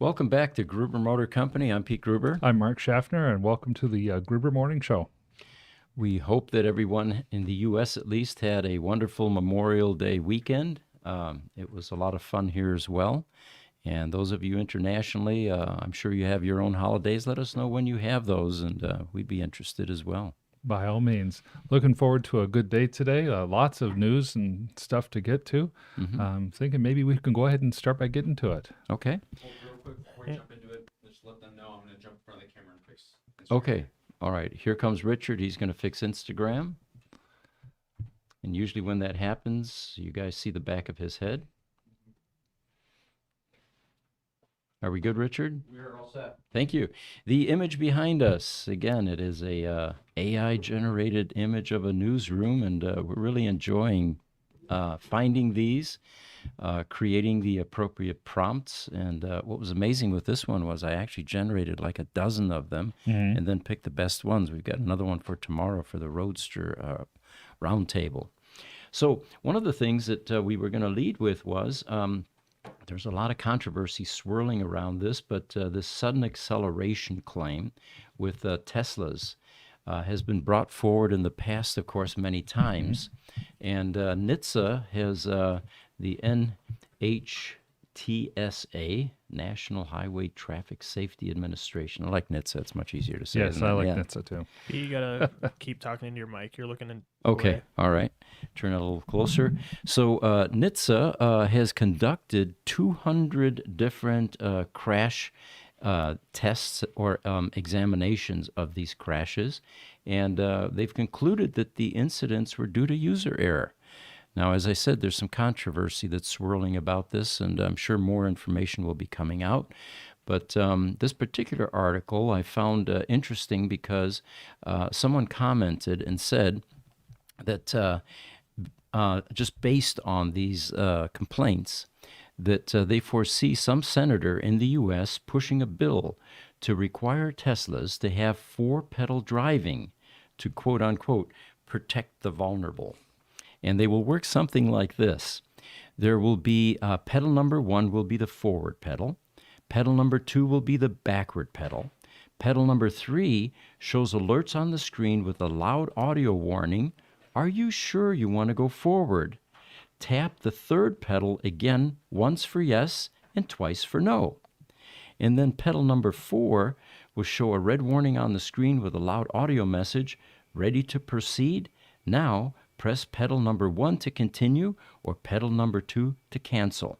Welcome back to Gruber Motor Company. I'm Pete Gruber. I'm Mark Schaffner, and welcome to the Gruber Morning Show. We hope that everyone in the U.S. at least had a wonderful Memorial Day weekend. It was a lot of fun here as well. And those of you internationally, I'm sure you have your own holidays. Let us know when you have those, and we'd be interested as well. By all means. Looking forward to a good day today. Lots of news and stuff to get to. Thinking maybe we can go ahead and start by getting to it. Okay. Well, real quick, before we jump into it, just let them know I'm going to jump in front of the camera and fix Instagram. Okay. All right. Here comes Richard. He's going to fix Instagram. And usually when that happens, you guys see the back of his head. Are we good, Richard? We are all set. Thank you. The image behind us, again, it is a AI-generated image of a newsroom, and we're really enjoying finding these, creating the appropriate prompts. And what was amazing with this one was I actually generated like a dozen of them and then picked the best ones. We've got another one for tomorrow for the Roadster Roundtable. So one of the things that we were going to lead with was there's a lot of controversy swirling around this, but this sudden acceleration claim with Teslas has been brought forward in the past, of course, many times. And NHTSA has the NHTSA, National Highway Traffic Safety Administration. I like NHTSA. It's much easier to say. Yes, I like NHTSA too. You gotta keep talking into your mic. You're looking in. Okay, away. all right. Turn it a little closer. So NHTSA has conducted 200 different crash tests or examinations of these crashes, and they've concluded that the incidents were due to user error. Now, as I said, there's some controversy that's swirling about this, and I'm sure more information will be coming out. But this particular article I found interesting because someone commented and said that just based on these complaints, that they foresee some senator in the U.S. pushing a bill to require Teslas to have four-pedal driving to, quote-unquote, protect the vulnerable. And they will work something like this. There will be pedal number 1 will be the forward pedal. Pedal number 2 will be the backward pedal. Pedal number 3 shows alerts on the screen with a loud audio warning. Are you sure you want to go forward? Tap the third pedal again, once for yes and twice for no. And then pedal number 4 will show a red warning on the screen with a loud audio message. Ready to proceed? Now, press pedal number 1 to continue or pedal number 2 to cancel.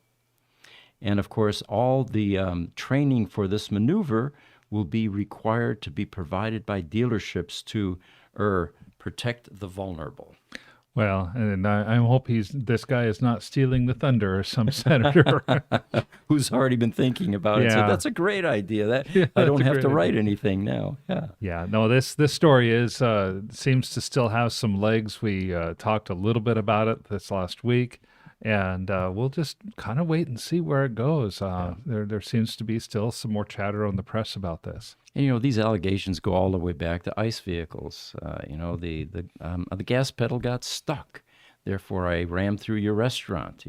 And of course, all the training for this maneuver will be required to be provided by dealerships to protect the vulnerable. Well, and I hope this guy is not stealing the thunder or some senator. Who's already been thinking about it. So that's a great idea. I don't have to write anything now. Yeah. No, this story seems to still have some legs. We talked a little bit about it this last week, and we'll just kind of wait and see where it goes. There seems to be still some more chatter on the press about this. And, these allegations go all the way back to ICE vehicles. The gas pedal got stuck. Therefore, I rammed through your restaurant,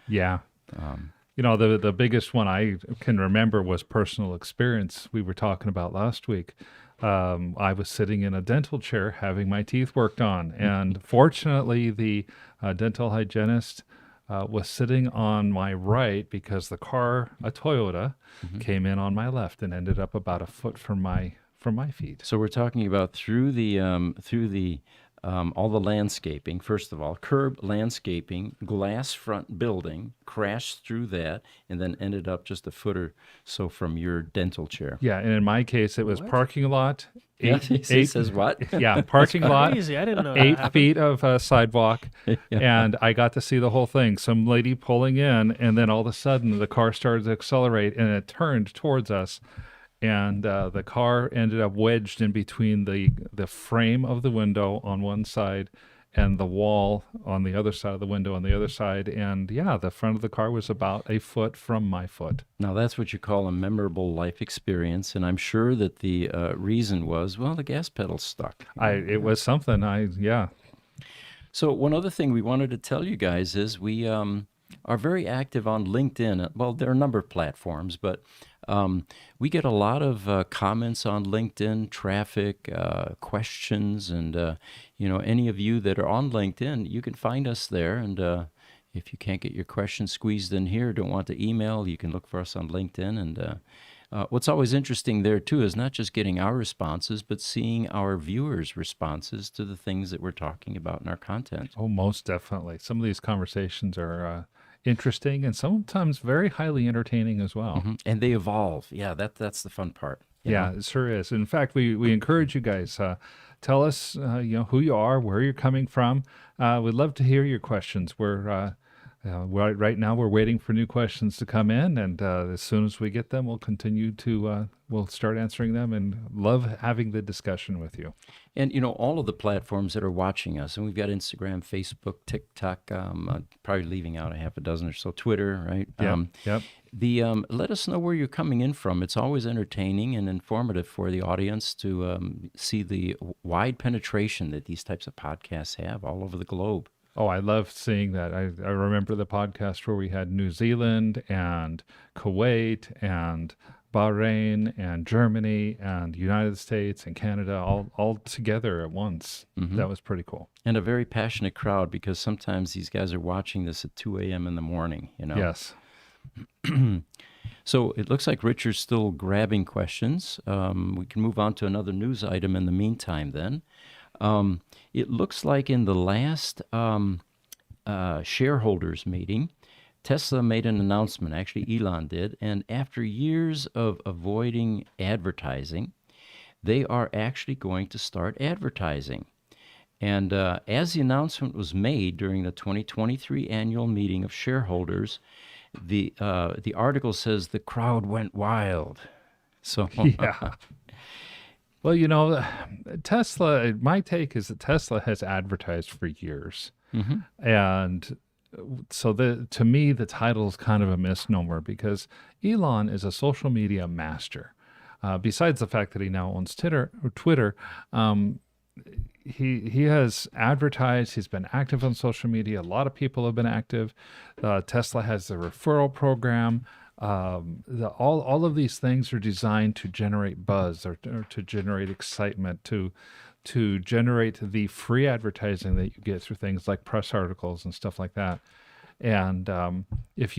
Yeah. The biggest one I can remember was personal experience we were talking about last week. I was sitting in a dental chair having my teeth worked on. And fortunately, the dental hygienist was sitting on my right because the car, a Toyota, came in on my left and ended up about a foot from my feet. So we're talking about through the all the landscaping. First of all, curb landscaping, glass front building, crashed through that, and then ended up just a foot or so from your dental chair. Yeah, and in my case, it was parking lot. He says what? Yeah, parking lot. Crazy. I didn't know. 8 feet of sidewalk, and I got to see the whole thing. Some lady pulling in, and then all of a sudden the car started to accelerate, and it turned towards us. And the car ended up wedged in between the frame of the window on one side and the wall on the other side of the window on the other side. And the front of the car was about a foot from my foot. Now, that's what you call a memorable life experience. And I'm sure that the reason was, the gas pedal's stuck. It was something. So one other thing we wanted to tell you guys is we are very active on LinkedIn. Well, there are a number of platforms, but We get a lot of comments on LinkedIn, traffic, questions, and any of you that are on LinkedIn, you can find us there. And if you can't get your questions squeezed in here, don't want to email, you can look for us on LinkedIn. And what's always interesting there too is not just getting our responses, but seeing our viewers' responses to the things that we're talking about in our content. Oh, most definitely. Some of these conversations are interesting and sometimes very highly entertaining as well. And they evolve. Yeah, that's the fun part. Yeah, it sure is. In fact, we encourage you guys, tell us, who you are, where you're coming from. We'd love to hear your questions. Right now we're waiting for new questions to come in, and as soon as we get them, we'll continue to we'll start answering them, and love having the discussion with you. And all of the platforms that are watching us, and we've got Instagram, Facebook, TikTok, probably leaving out a half a dozen or so, Twitter, right? Yep. Let us know where you're coming in from. It's always entertaining and informative for the audience to see the wide penetration that these types of podcasts have all over the globe. Oh, I love seeing that. I remember the podcast where we had New Zealand and Kuwait and Bahrain and Germany and United States and Canada all together at once. That was pretty cool. And a very passionate crowd, because sometimes these guys are watching this at 2 a.m. in the morning, Yes. So it looks like Richard's still grabbing questions. We can move on to another news item in the meantime then. It looks like in the last shareholders meeting, Tesla made an announcement, actually Elon did, and after years of avoiding advertising, they are actually going to start advertising. And as the announcement was made during the 2023 annual meeting of shareholders, the article says the crowd went wild. So Yeah. Well, Tesla, my take is that Tesla has advertised for years. And so to me, the title is kind of a misnomer, because Elon is a social media master. Besides the fact that he now owns Twitter, he has advertised. He's been active on social media. A lot of people have been active. Tesla has the referral program. All of these things are designed to generate buzz, or to generate excitement, to generate the free advertising that you get through things like press articles and stuff like that. And if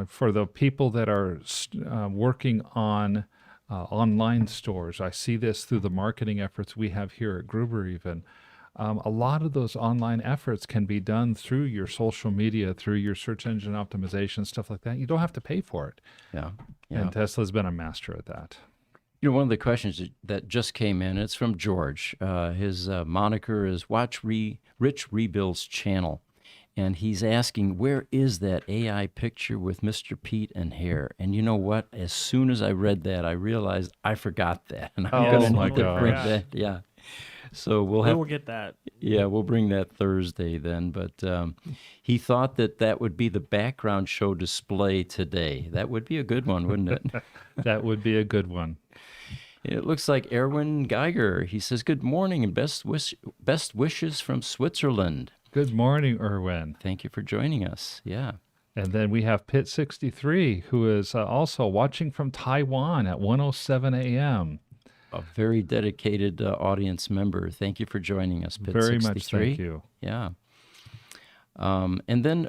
for the people that are working on online stores, I see this through the marketing efforts we have here at Gruber even. A lot of those online efforts can be done through your social media, through your search engine optimization, stuff like that. You don't have to pay for it. Yeah. And Tesla's been a master at that. One of the questions that just came in, it's from George. His moniker is Rich Rebuilds Channel. And he's asking, where is that AI picture with Mr. Pete and hair? And you know what? As soon as I read that, I realized I forgot that. And I'm going my to need to bring gosh. that. Yeah. So We will get that. Yeah, we'll bring that Thursday then. But he thought that would be the background show display today. That would be a good one, wouldn't it? That would be a good one. It looks like Erwin Geiger. He says, good morning and best wishes from Switzerland. Good morning, Erwin. Thank you for joining us. Yeah. And then we have Pit 63, who is also watching from Taiwan at 1:07 a.m. A very dedicated audience member. Thank you for joining us, Pit Very 63. much thank you. Yeah. And then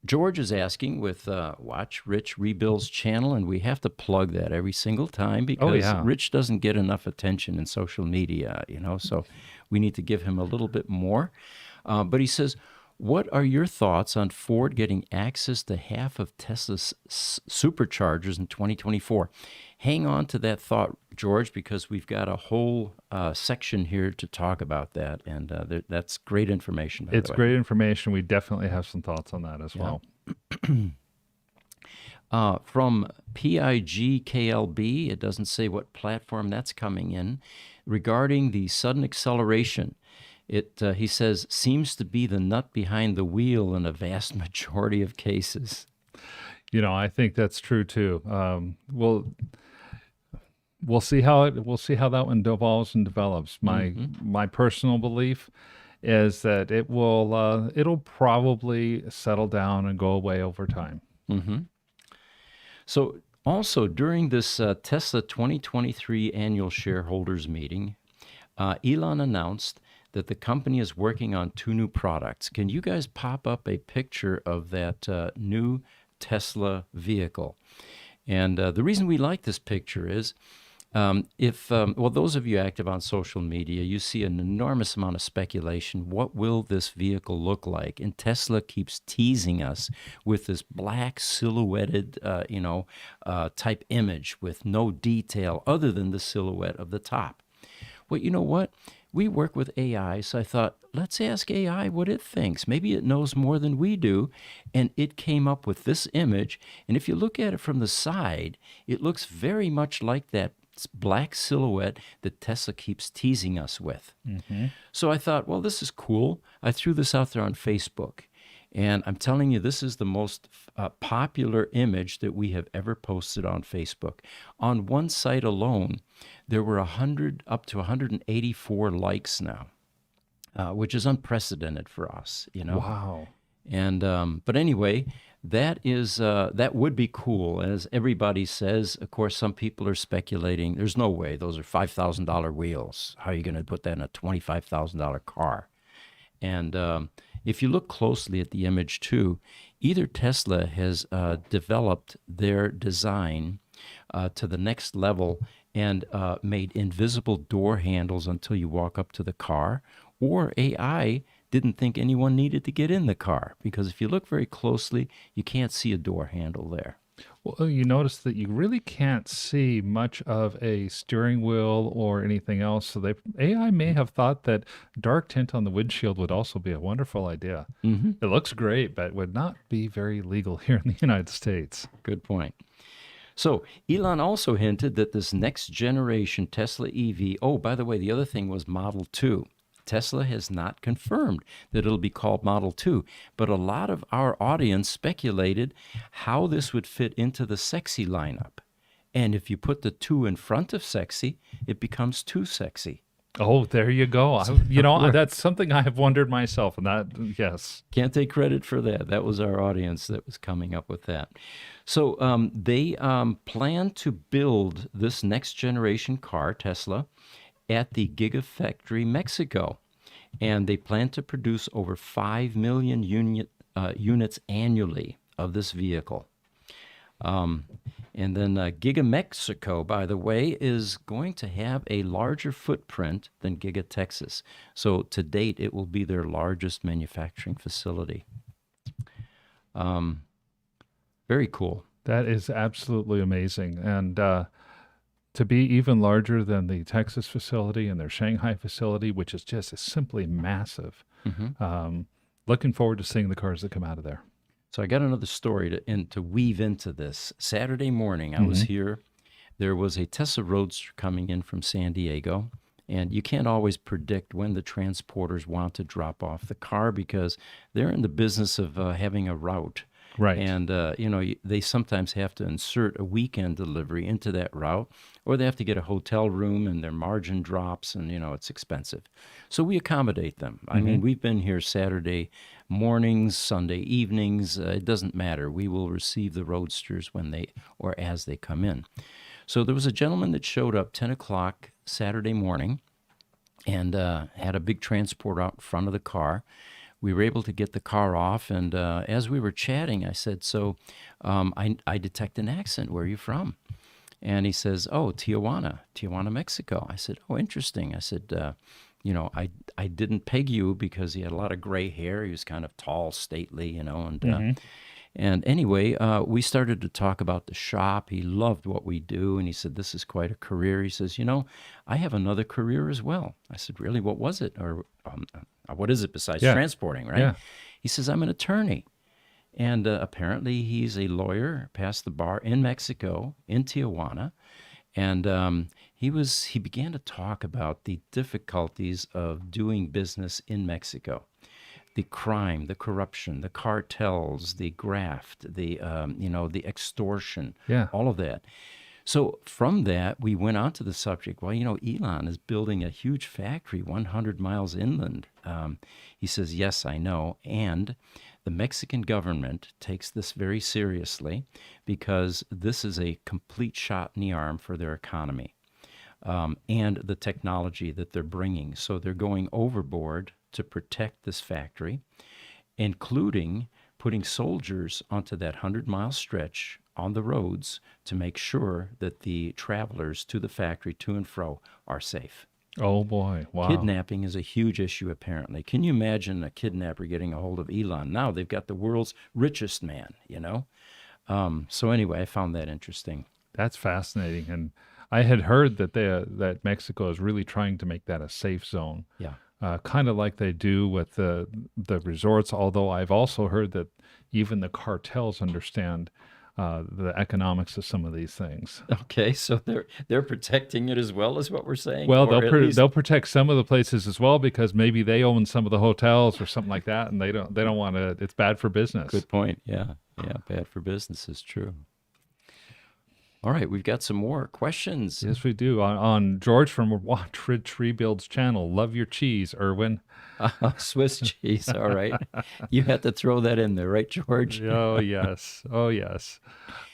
George is asking with Watch Rich Rebuilds Channel, and we have to plug that every single time because Rich doesn't get enough attention in social media, so we need to give him a little bit more. But he says, what are your thoughts on Ford getting access to half of Tesla's superchargers in 2024? Hang on to that thought, George, because we've got a whole section here to talk about that, and that's great information. It's great information. We definitely have some thoughts on that as well. From PIGKLB, it doesn't say what platform that's coming in, regarding the sudden acceleration. He says, seems to be the nut behind the wheel in a vast majority of cases. I think that's true too. We'll see how that one evolves and develops. My personal belief is that it'll probably settle down and go away over time. So Also, during this Tesla 2023 annual shareholders meeting, Elon announced that the company is working on 2 new products. Can you guys pop up a picture of that new Tesla vehicle? And the reason we like this picture is well, those of you active on social media, you see an enormous amount of speculation. What will this vehicle look like? And Tesla keeps teasing us with this black silhouetted, type image with no detail other than the silhouette of the top. Well, you know what? We work with AI, so I thought, let's ask AI what it thinks. Maybe it knows more than we do, and it came up with this image. And if you look at it from the side, it looks very much like that black silhouette that Tesla keeps teasing us with. So I thought, well, this is cool. I threw this out there on Facebook. And I'm telling you, this is the most popular image that we have ever posted on Facebook. On one site alone, there were up to 184 likes now, which is unprecedented for us, Wow. And but anyway, that would be cool. As everybody says, of course, some people are speculating. There's no way those are $5,000 wheels. How are you going to put that in a $25,000 car? And if you look closely at the image too, either Tesla has developed their design to the next level and made invisible door handles until you walk up to the car, or AI didn't think anyone needed to get in the car, because if you look very closely, you can't see a door handle there. Well, you notice that you really can't see much of a steering wheel or anything else. So AI may have thought that dark tint on the windshield would also be a wonderful idea. It looks great, but would not be very legal here in the United States. Good point. So Elon also hinted that this next generation Tesla EV, oh, by the way, the other thing was Model 2. Tesla has not confirmed that it'll be called Model 2, but a lot of our audience speculated how this would fit into the sexy lineup. And if you put the 2 in front of sexy, it becomes too sexy. Oh, there you go. That's something I have wondered myself, and that, yes. Can't take credit for that. That was our audience that was coming up with that. So they plan to build this next generation car, Tesla, at the Gigafactory, Mexico. And they plan to produce over 5 million units annually of this vehicle. And then Giga Mexico, by the way, is going to have a larger footprint than Giga Texas. So to date, it will be their largest manufacturing facility. Very cool. That is absolutely amazing. And to be even larger than the Texas facility and their Shanghai facility, which is just simply massive. Looking forward to seeing the cars that come out of there. So I got another story to weave into this. Saturday morning, I was here. There was a Tesla Roadster coming in from San Diego. And you can't always predict when the transporters want to drop off the car, because they're in the business of having a route. Right. And, they sometimes have to insert a weekend delivery into that route, or they have to get a hotel room and their margin drops, and, it's expensive. So we accommodate them. I mean, we've been here Saturday mornings, Sunday evenings. It doesn't matter. We will receive the Roadsters as they come in. So there was a gentleman that showed up 10 o'clock Saturday morning and had a big transport out in front of the car. We were able to get the car off, and as we were chatting, I said, so I detect an accent. Where are you from? And he says, oh, Tijuana, Mexico. I said, oh, interesting. I said, I didn't peg you because he had a lot of gray hair. He was kind of tall, stately, and anyway, we started to talk about the shop. He loved what we do, and he said, this is quite a career. He says, I have another career as well. I said, really, what was it? Or what is it besides transporting, right? Yeah. He says, I'm an attorney. And apparently he's a lawyer, passed the bar in Mexico, in Tijuana. And he began to talk about the difficulties of doing business in Mexico. The crime, the corruption, the cartels, the graft, the extortion, all of that. So from that, we went on to the subject. Well, Elon is building a huge factory 100 miles inland. He says, yes, I know. And the Mexican government takes this very seriously because this is a complete shot in the arm for their economy and the technology that they're bringing. So they're going overboard to protect this factory, including putting soldiers onto that 100-mile stretch on the roads to make sure that the travelers to the factory, to and fro, are safe. Oh boy! Wow. Kidnapping is a huge issue, apparently. Can you imagine a kidnapper getting a hold of Elon? Now they've got the world's richest man, you know? So anyway, I found that interesting. That's fascinating, and I had heard that that Mexico is really trying to make that a safe zone. Yeah. Kind of like they do with the resorts. Although I've also heard that even the cartels understand the economics of some of these things. Okay, so they're protecting it as well as what we're saying? Well, Or at least- they'll protect some of the places as well because maybe they own some of the hotels or something like that, and they don't want to. It's bad for business. Good point. Yeah, bad for business is true. All right, we've got some more questions. Yes, we do. On George from Watford Tree Builds channel. Love your cheese, Irwin. Swiss cheese, all right. You had to throw that in there, right, George? Oh, yes. Oh, yes.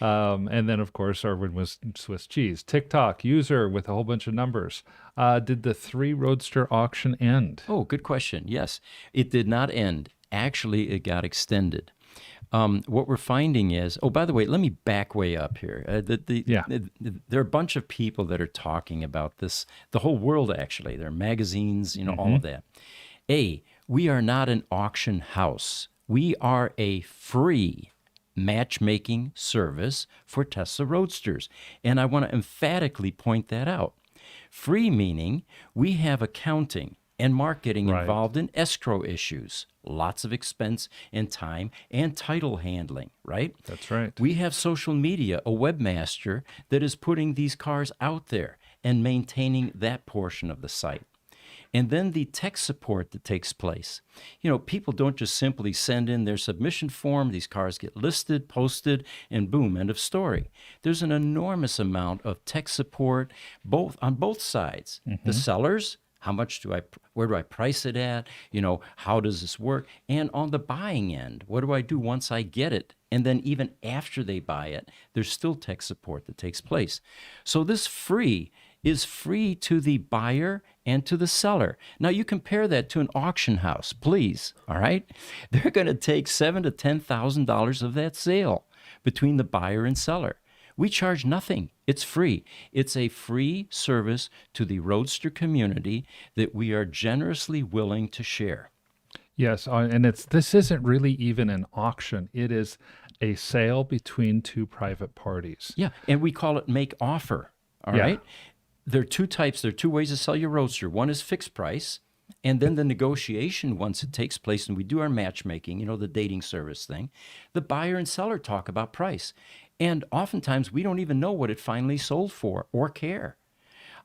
And then, of course, Irwin was Swiss cheese. TikTok user with a whole bunch of numbers. Did the 3 Roadster auction end? Oh, good question. Yes, it did not end. Actually, it got extended. What we're finding is, oh, by the way, let me back way up here. There are a bunch of people that are talking about this, the whole world actually. There are magazines, all of that. We are not an auction house. We are a free matchmaking service for Tesla Roadsters. And I want to emphatically point that out. Free meaning we have accounting and marketing involved in escrow issues, lots of expense and time and title handling, right? That's right. We have social media, a webmaster that is putting these cars out there and maintaining that portion of the site. And then the tech support that takes place. People don't just simply send in their submission form. These cars get listed, posted, and boom, end of story. There's an enormous amount of tech support on both sides. The sellers, where do I price it at? How does this work? And on the buying end, what do I do once I get it? And then even after they buy it, there's still tech support that takes place. So this free is free to the buyer and to the seller. Now you compare that to an auction house, please, all right? They're going to take $7,000 to $10,000 of that sale between the buyer and seller. We charge nothing. It's free. It's a free service to the Roadster community that we are generously willing to share. Yes, and this isn't really even an auction. It is a sale between 2 private parties. Yeah, and we call it make offer, all right? There are 2 types. There are 2 ways to sell your Roadster. One is fixed price, and then the negotiation once it takes place, and we do our matchmaking, the dating service thing, the buyer and seller talk about price. And oftentimes we don't even know what it finally sold for or care.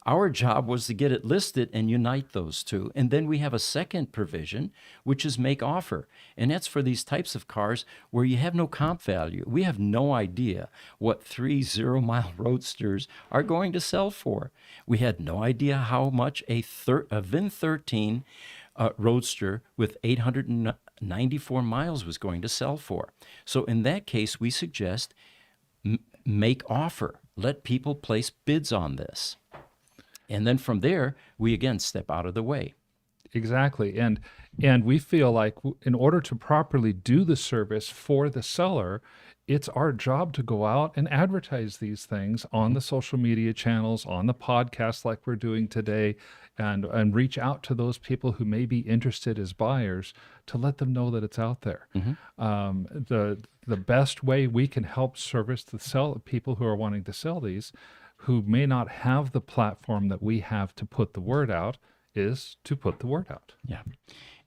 Our job was to get it listed and unite those 2. And then we have a second provision, which is make offer. And that's for these types of cars where you have no comp value. We have no idea what 3 0-mile Roadsters are going to sell for. We had no idea how much a VIN 13 Roadster with 894 miles was going to sell for. So in that case, we suggest make offer. Let people place bids on this. And then from there, we again step out of the way. Exactly. And we feel like in order to properly do the service for the seller, it's our job to go out and advertise these things on the social media channels, on the podcast like we're doing today, and reach out to those people who may be interested as buyers to let them know that it's out there. The best way we can help service the people who are wanting to sell these, who may not have the platform that we have to put the word out, is to put the word out. Yeah.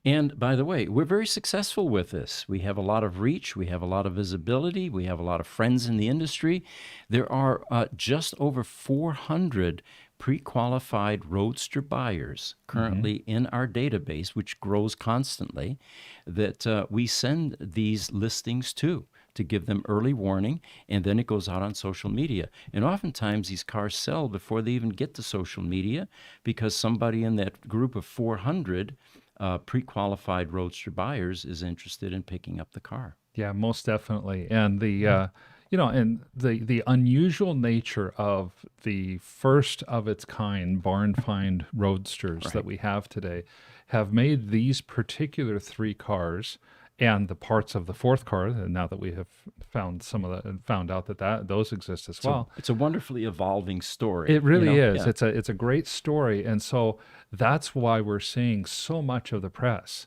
And by the way, we're very successful with this. We have a lot of reach. We have a lot of visibility. We have a lot of friends in the industry. There are just over 400 pre-qualified Roadster buyers currently in our database, which grows constantly, that we send these listings to give them early warning, and then it goes out on social media. And oftentimes these cars sell before they even get to social media because somebody in that group of 400 pre-qualified Roadster buyers is interested in picking up the car. Yeah, most definitely. And the unusual nature of the first of its kind barn find roadsters that we have today have made these particular three cars and the parts of the fourth car, and now that we have found found out that those exist as well. It's a wonderfully evolving story. It really is. Yeah. It's a great story, and so that's why we're seeing so much of the press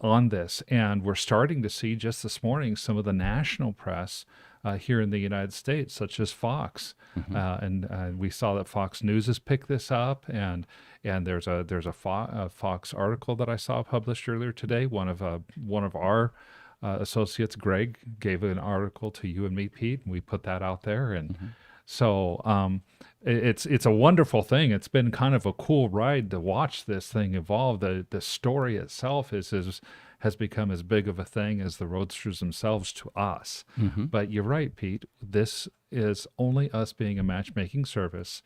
on this, and we're starting to see just this morning some of the national press here in the United States, such as Fox, and we saw that Fox News has picked this up, and there's a Fox article that I saw published earlier today. One of our associates, Greg, gave an article to you and me, Pete, and we put that out there, and so it's a wonderful thing. It's been kind of a cool ride to watch this thing evolve. The story itself has become as big of a thing as the roadsters themselves to us. But you're right, Pete. This is only us being a matchmaking service.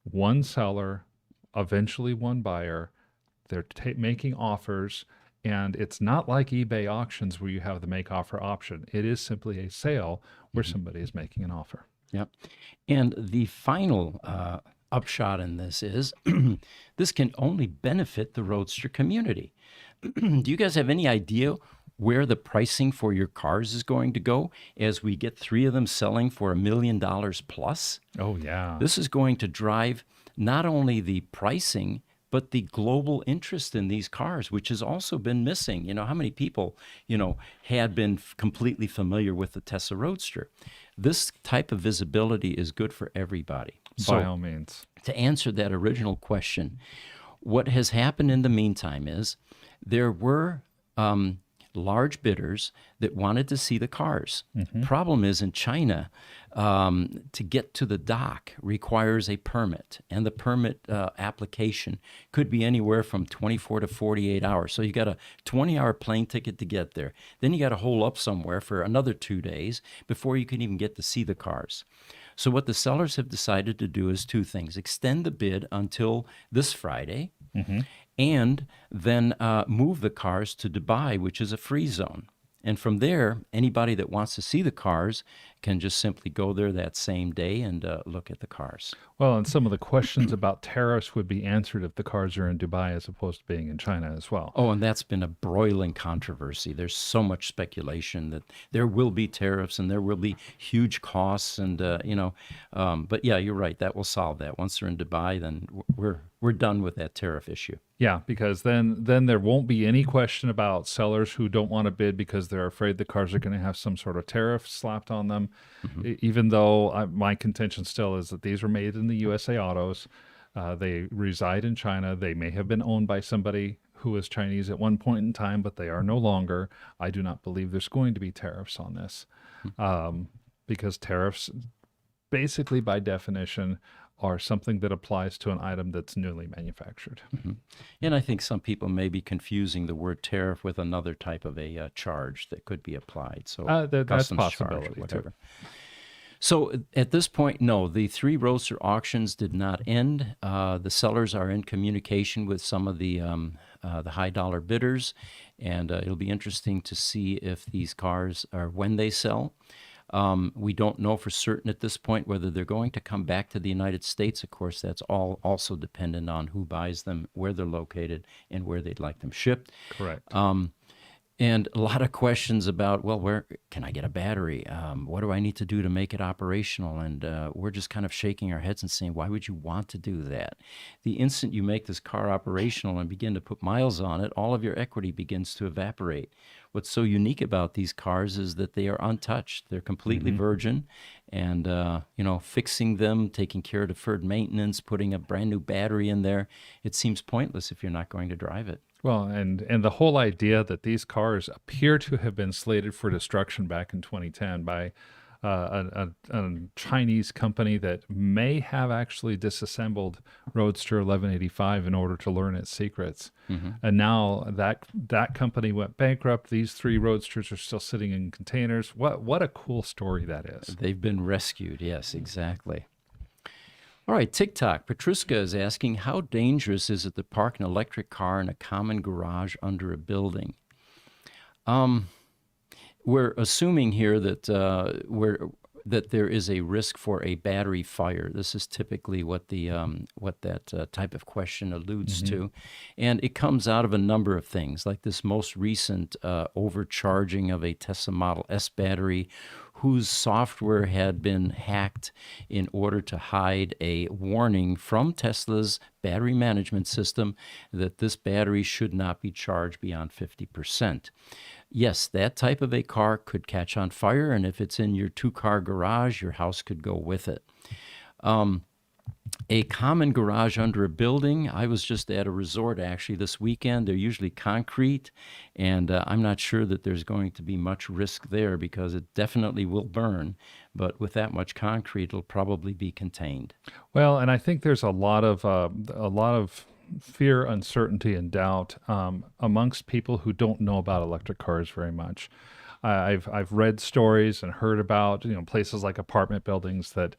One seller, eventually one buyer. They're making offers. And it's not like eBay auctions where you have the make offer option. It is simply a sale where somebody is making an offer. Yep. And the final upshot in this is this can only benefit the Roadster community. Do you guys have any idea where the pricing for your cars is going to go as we get three of them selling for $1 million plus? Oh, yeah. This is going to drive not only the pricing, but the global interest in these cars, which has also been missing. How many people, had been completely familiar with the Tesla Roadster? This type of visibility is good for everybody. By all means. To answer that original question, what has happened in the meantime is there were large bidders that wanted to see the cars. Problem is in China, to get to the dock requires a permit, and the permit application could be anywhere from 24 to 48 hours. So you got a 20-hour plane ticket to get there. Then you got to hole up somewhere for another 2 days before you can even get to see the cars. So what the sellers have decided to do is two things: extend the bid until this Friday, and then move the cars to Dubai, which is a free zone. And from there, anybody that wants to see the cars can just simply go there that same day and look at the cars. Well, and some of the questions about tariffs would be answered if the cars are in Dubai as opposed to being in China as well. Oh, and that's been a broiling controversy. There's so much speculation that there will be tariffs and there will be huge costs, and but yeah, you're right. That will solve that. Once they're in Dubai, then we're done with that tariff issue. Yeah, because then there won't be any question about sellers who don't want to bid because they're afraid the cars are going to have some sort of tariff slapped on them. Even though my contention still is that these were made in the USA Autos. They reside in China. They may have been owned by somebody who was Chinese at one point in time, but they are no longer. I do not believe there's going to be tariffs on this, because tariffs, basically by definition, are something that applies to an item that's newly manufactured. And I think some people may be confusing the word tariff with another type of a charge that could be applied. So that's customs possibility charge or too. whatever. So at this point, no, the three Roadster auctions did not end. The sellers are in communication with some of the high dollar bidders, and it'll be interesting to see if these cars are when they sell. We don't know for certain at this point whether they're going to come back to the United States. Of course, that's all also dependent on who buys them, where they're located, and where they'd like them shipped. Correct. And a lot of questions about, well, where can I get a battery? What do I need to do to make it operational? And we're just kind of shaking our heads and saying, why would you want to do that? The instant you make this car operational and begin to put miles on it, all of your equity begins to evaporate. What's so unique about these cars is that they are untouched. They're completely virgin, and fixing them, taking care of deferred maintenance, putting a brand new battery in there, it seems pointless if you're not going to drive it. Well, and the whole idea that these cars appear to have been slated for destruction back in 2010 by a Chinese company that may have actually disassembled Roadster 1185 in order to learn its secrets. And now that company went bankrupt. These three Roadsters are still sitting in containers. What a cool story that is. They've been rescued. Yes, exactly. All right, TikTok. Patriska is asking, how dangerous is it to park an electric car in a common garage under a building? We're assuming here that that there is a risk for a battery fire. This is typically what that type of question alludes to, and it comes out of a number of things, like this most recent overcharging of a Tesla Model S battery, whose software had been hacked in order to hide a warning from Tesla's battery management system that this battery should not be charged beyond 50%. Yes, that type of a car could catch on fire, and if it's in your two-car garage, your house could go with it. A common garage under a building, I was just at a resort actually this weekend. They're usually concrete, and I'm not sure that there's going to be much risk there because it definitely will burn, but with that much concrete, it'll probably be contained. Well, and I think there's a lot of fear, uncertainty, and doubt amongst people who don't know about electric cars very much. I've read stories and heard about places like apartment buildings that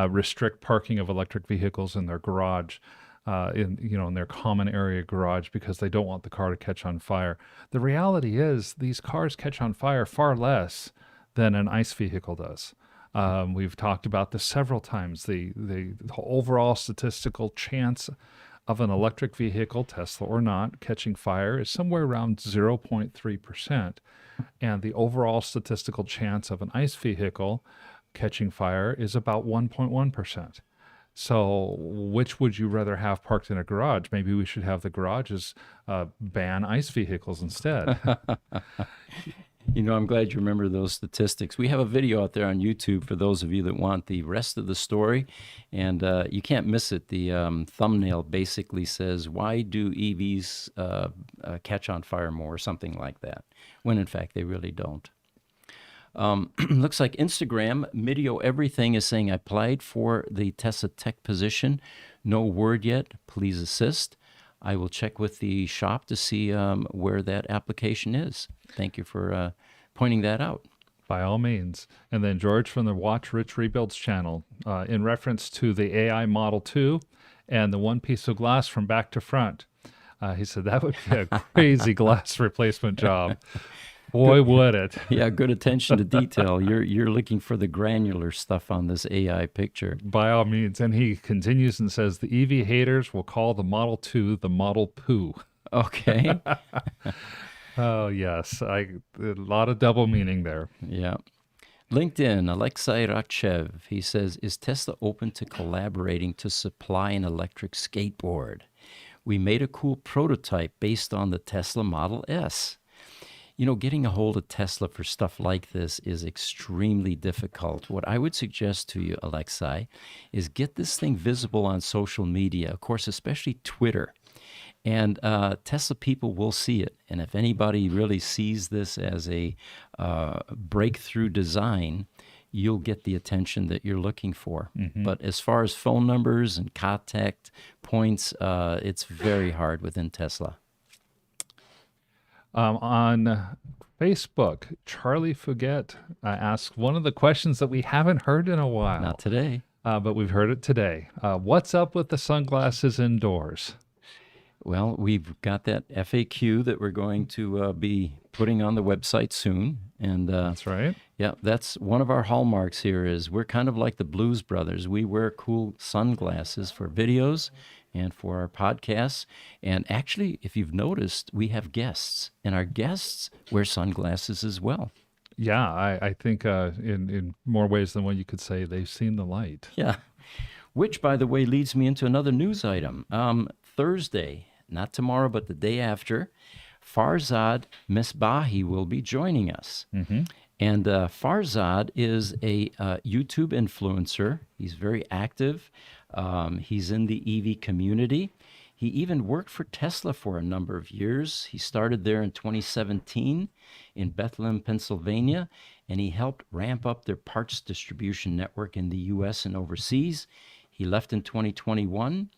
restrict parking of electric vehicles in their garage, in their common area garage because they don't want the car to catch on fire. The reality is these cars catch on fire far less than an ICE vehicle does. We've talked about this several times. The overall statistical chance of an electric vehicle, Tesla or not, catching fire is somewhere around 0.3%. And the overall statistical chance of an ICE vehicle catching fire is about 1.1%. So which would you rather have parked in a garage? Maybe we should have the garages ban ICE vehicles instead. I'm glad you remember those statistics. We have a video out there on YouTube for those of you that want the rest of the story, and you can't miss it. The thumbnail basically says, why do EVs catch on fire more, or something like that, when in fact they really don't. Looks like Instagram, Midio Everything is saying, I applied for the Tesla Tech position. No word yet. Please assist. I will check with the shop to see where that application is. Thank you for pointing that out. By all means. And then George from the Watch Rich Rebuilds channel, in reference to the AI Model 2 and the one piece of glass from back to front. He said that would be a crazy glass replacement job. Boy, would it. Yeah, good attention to detail. You're looking for the granular stuff on this AI picture. By all means. And he continues and says, the EV haters will call the Model 2 the Model Poo. Okay. Oh, yes. A lot of double meaning there. Yeah. LinkedIn, Alexei Rachev, he says, is Tesla open to collaborating to supply an electric skateboard? We made a cool prototype based on the Tesla Model S. Getting a hold of Tesla for stuff like this is extremely difficult. What I would suggest to you, Alexei, is get this thing visible on social media, of course, especially Twitter. And Tesla people will see it. And if anybody really sees this as a breakthrough design, you'll get the attention that you're looking for. Mm-hmm. But as far as phone numbers and contact points, it's very hard within Tesla. On Facebook, Charlie Fouguet asks one of the questions that we haven't heard in a while. Not today. But we've heard it today. What's up with the sunglasses indoors? Well, we've got that FAQ that we're going to be putting on the website soon. And that's right. Yeah, that's one of our hallmarks here is we're kind of like the Blues Brothers. We wear cool sunglasses for videos and for our podcasts. And actually, if you've noticed, we have guests, and our guests wear sunglasses as well. Yeah, I think in more ways than one you could say they've seen the light. Yeah, which, by the way, leads me into another news item. Thursday, not tomorrow, but the day after, Farzad Mesbahi will be joining us. Mm-hmm. And Farzad is a YouTube influencer. He's very active. He's in the EV community. He even worked for Tesla for a number of years. He started there in 2017 in Bethlehem, Pennsylvania, and he helped ramp up their parts distribution network in the U.S. and overseas. He left in 2021,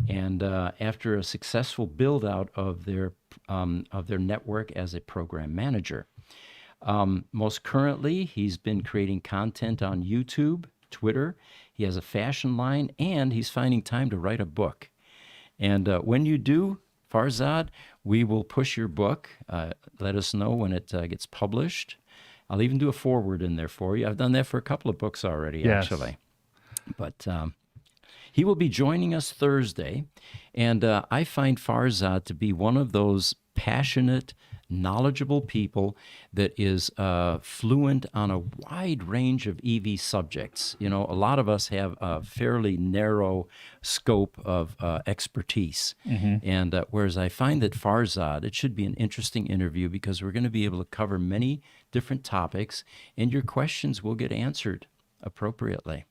and after a successful build-out of their network as a program manager. Most currently, he's been creating content on YouTube, Twitter. He has a fashion line, and he's finding time to write a book. And when you do, Farzad, we will push your book. Let us know when it gets published. I'll even do a foreword in there for you. I've done that for a couple of books already, Yes. actually. But he will be joining us Thursday, and I find Farzad to be one of those passionate, knowledgeable people that is fluent on a wide range of EV subjects. You know, a lot of us have a fairly narrow scope of expertise. And whereas I find that Farzad, it should be an interesting interview because we're going to be able to cover many different topics, and your questions will get answered appropriately.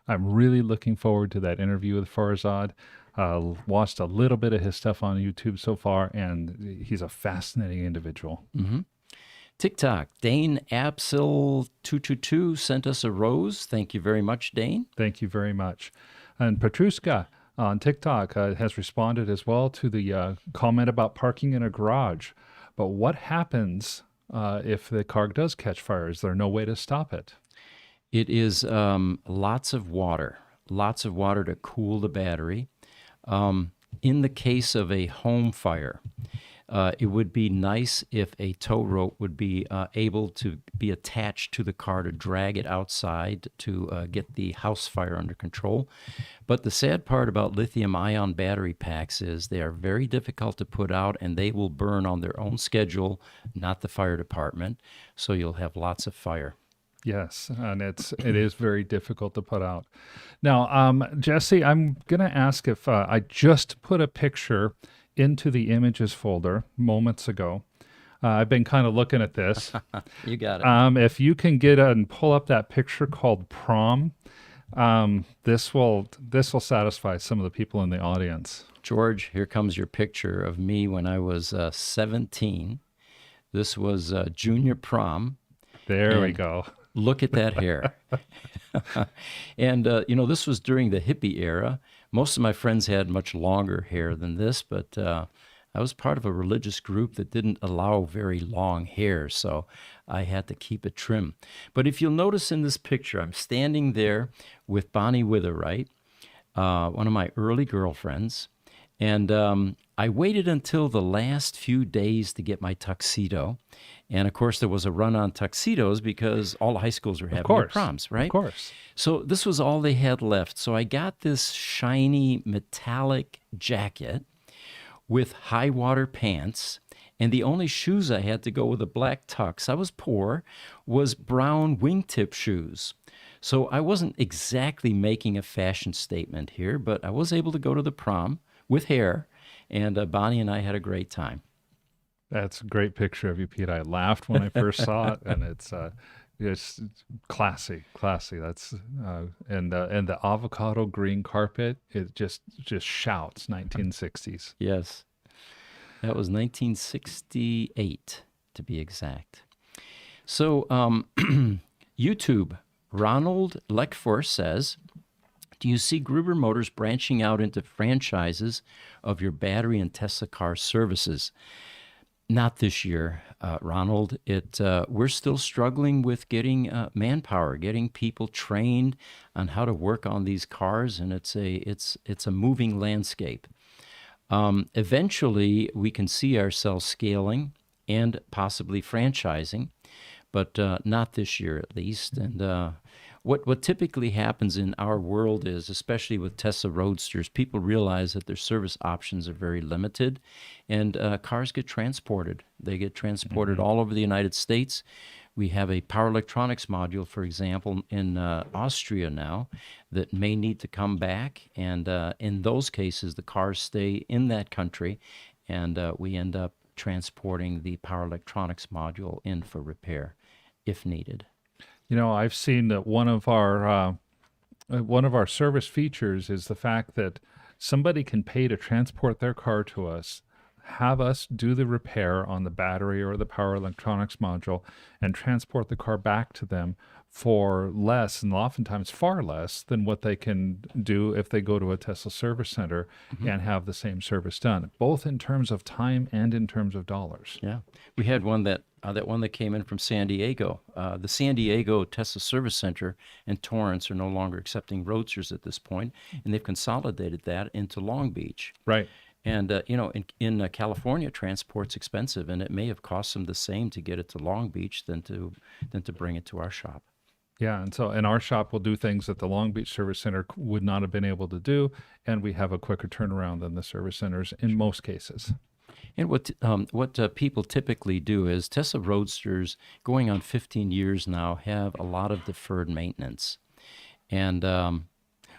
I'm really looking forward to that interview with Farzad. Watched a little bit of his stuff on YouTube so far, and he's a fascinating individual. TikTok, Dane Absil222 sent us a rose. Thank you very much, Dane. Thank you very much. And Petruska on TikTok has responded as well to the comment about parking in a garage. But what happens if the car does catch fire? Is there no way to stop it? It is lots of water to cool the battery. In the case of a home fire, it would be nice if a tow rope would be able to be attached to the car to drag it outside to get the house fire under control. But the sad part about lithium-ion battery packs is they are very difficult to put out, and they will burn on their own schedule, not the fire department. So you'll have lots of fire. Yes, and it is very difficult to put out. Now, Jesse, I'm going to ask if I just put a picture into the images folder moments ago. I've been kind of looking at this. You got it. If you can get and pull up that picture called Prom, this will satisfy some of the people in the audience. George, here comes your picture of me when I was 17. This was junior prom. There we And go. Look at that hair. And, this was during the hippie era. Most of my friends had much longer hair than this, but I was part of a religious group that didn't allow very long hair, so I had to keep it trim. But if you'll notice in this picture, I'm standing there with Bonnie Witherite, one of my early girlfriends, and I waited until the last few days to get my tuxedo. And of course, there was a run on tuxedos because all the high schools were having their proms, right? Of course. So this was all they had left. So I got this shiny metallic jacket with high water pants, and the only shoes I had to go with a black tux, I was poor, was brown wingtip shoes. So I wasn't exactly making a fashion statement here, but I was able to go to the prom with hair, and Bonnie and I had a great time. That's a great picture of you, Pete. I laughed when I first saw it, and it's classy. That's and the avocado green carpet. It just shouts 1960s. Yes, that was 1968 to be exact. So YouTube, Ronald Leckfor says, do you see Gruber Motors branching out into franchises of your battery and Tesla car services? Not this year, Ronald. We're still struggling with getting manpower, getting people trained on how to work on these cars, and it's a moving landscape. Eventually, we can see ourselves scaling and possibly franchising, but not this year at least. And what typically happens in our world is, especially with Tesla Roadsters, people realize that their service options are very limited, and cars get transported. They get transported all over the United States. We have a power electronics module, for example, in Austria now that may need to come back, and in those cases, the cars stay in that country, and we end up transporting the power electronics module in for repair if needed. You know, I've seen that one of our service features is the fact that somebody can pay to transport their car to us have us do the repair on the battery or the power electronics module and transport the car back to them for less, and oftentimes far less, than what they can do if they go to a Tesla service center and have the same service done, both in terms of time and in terms of dollars. Yeah, we had one that one that came in from San Diego. The San Diego Tesla Service Center and Torrance are no longer accepting roadsters at this point, and they've consolidated that into Long Beach. Right. And in California, transport's expensive, and it may have cost them the same to get it to Long Beach than to bring it to our shop. Yeah, and so in our shop, we'll do things that the Long Beach Service Center would not have been able to do, and we have a quicker turnaround than the service centers in most cases. And what people typically do is Tesla Roadsters, going on 15 years now, have a lot of deferred maintenance. And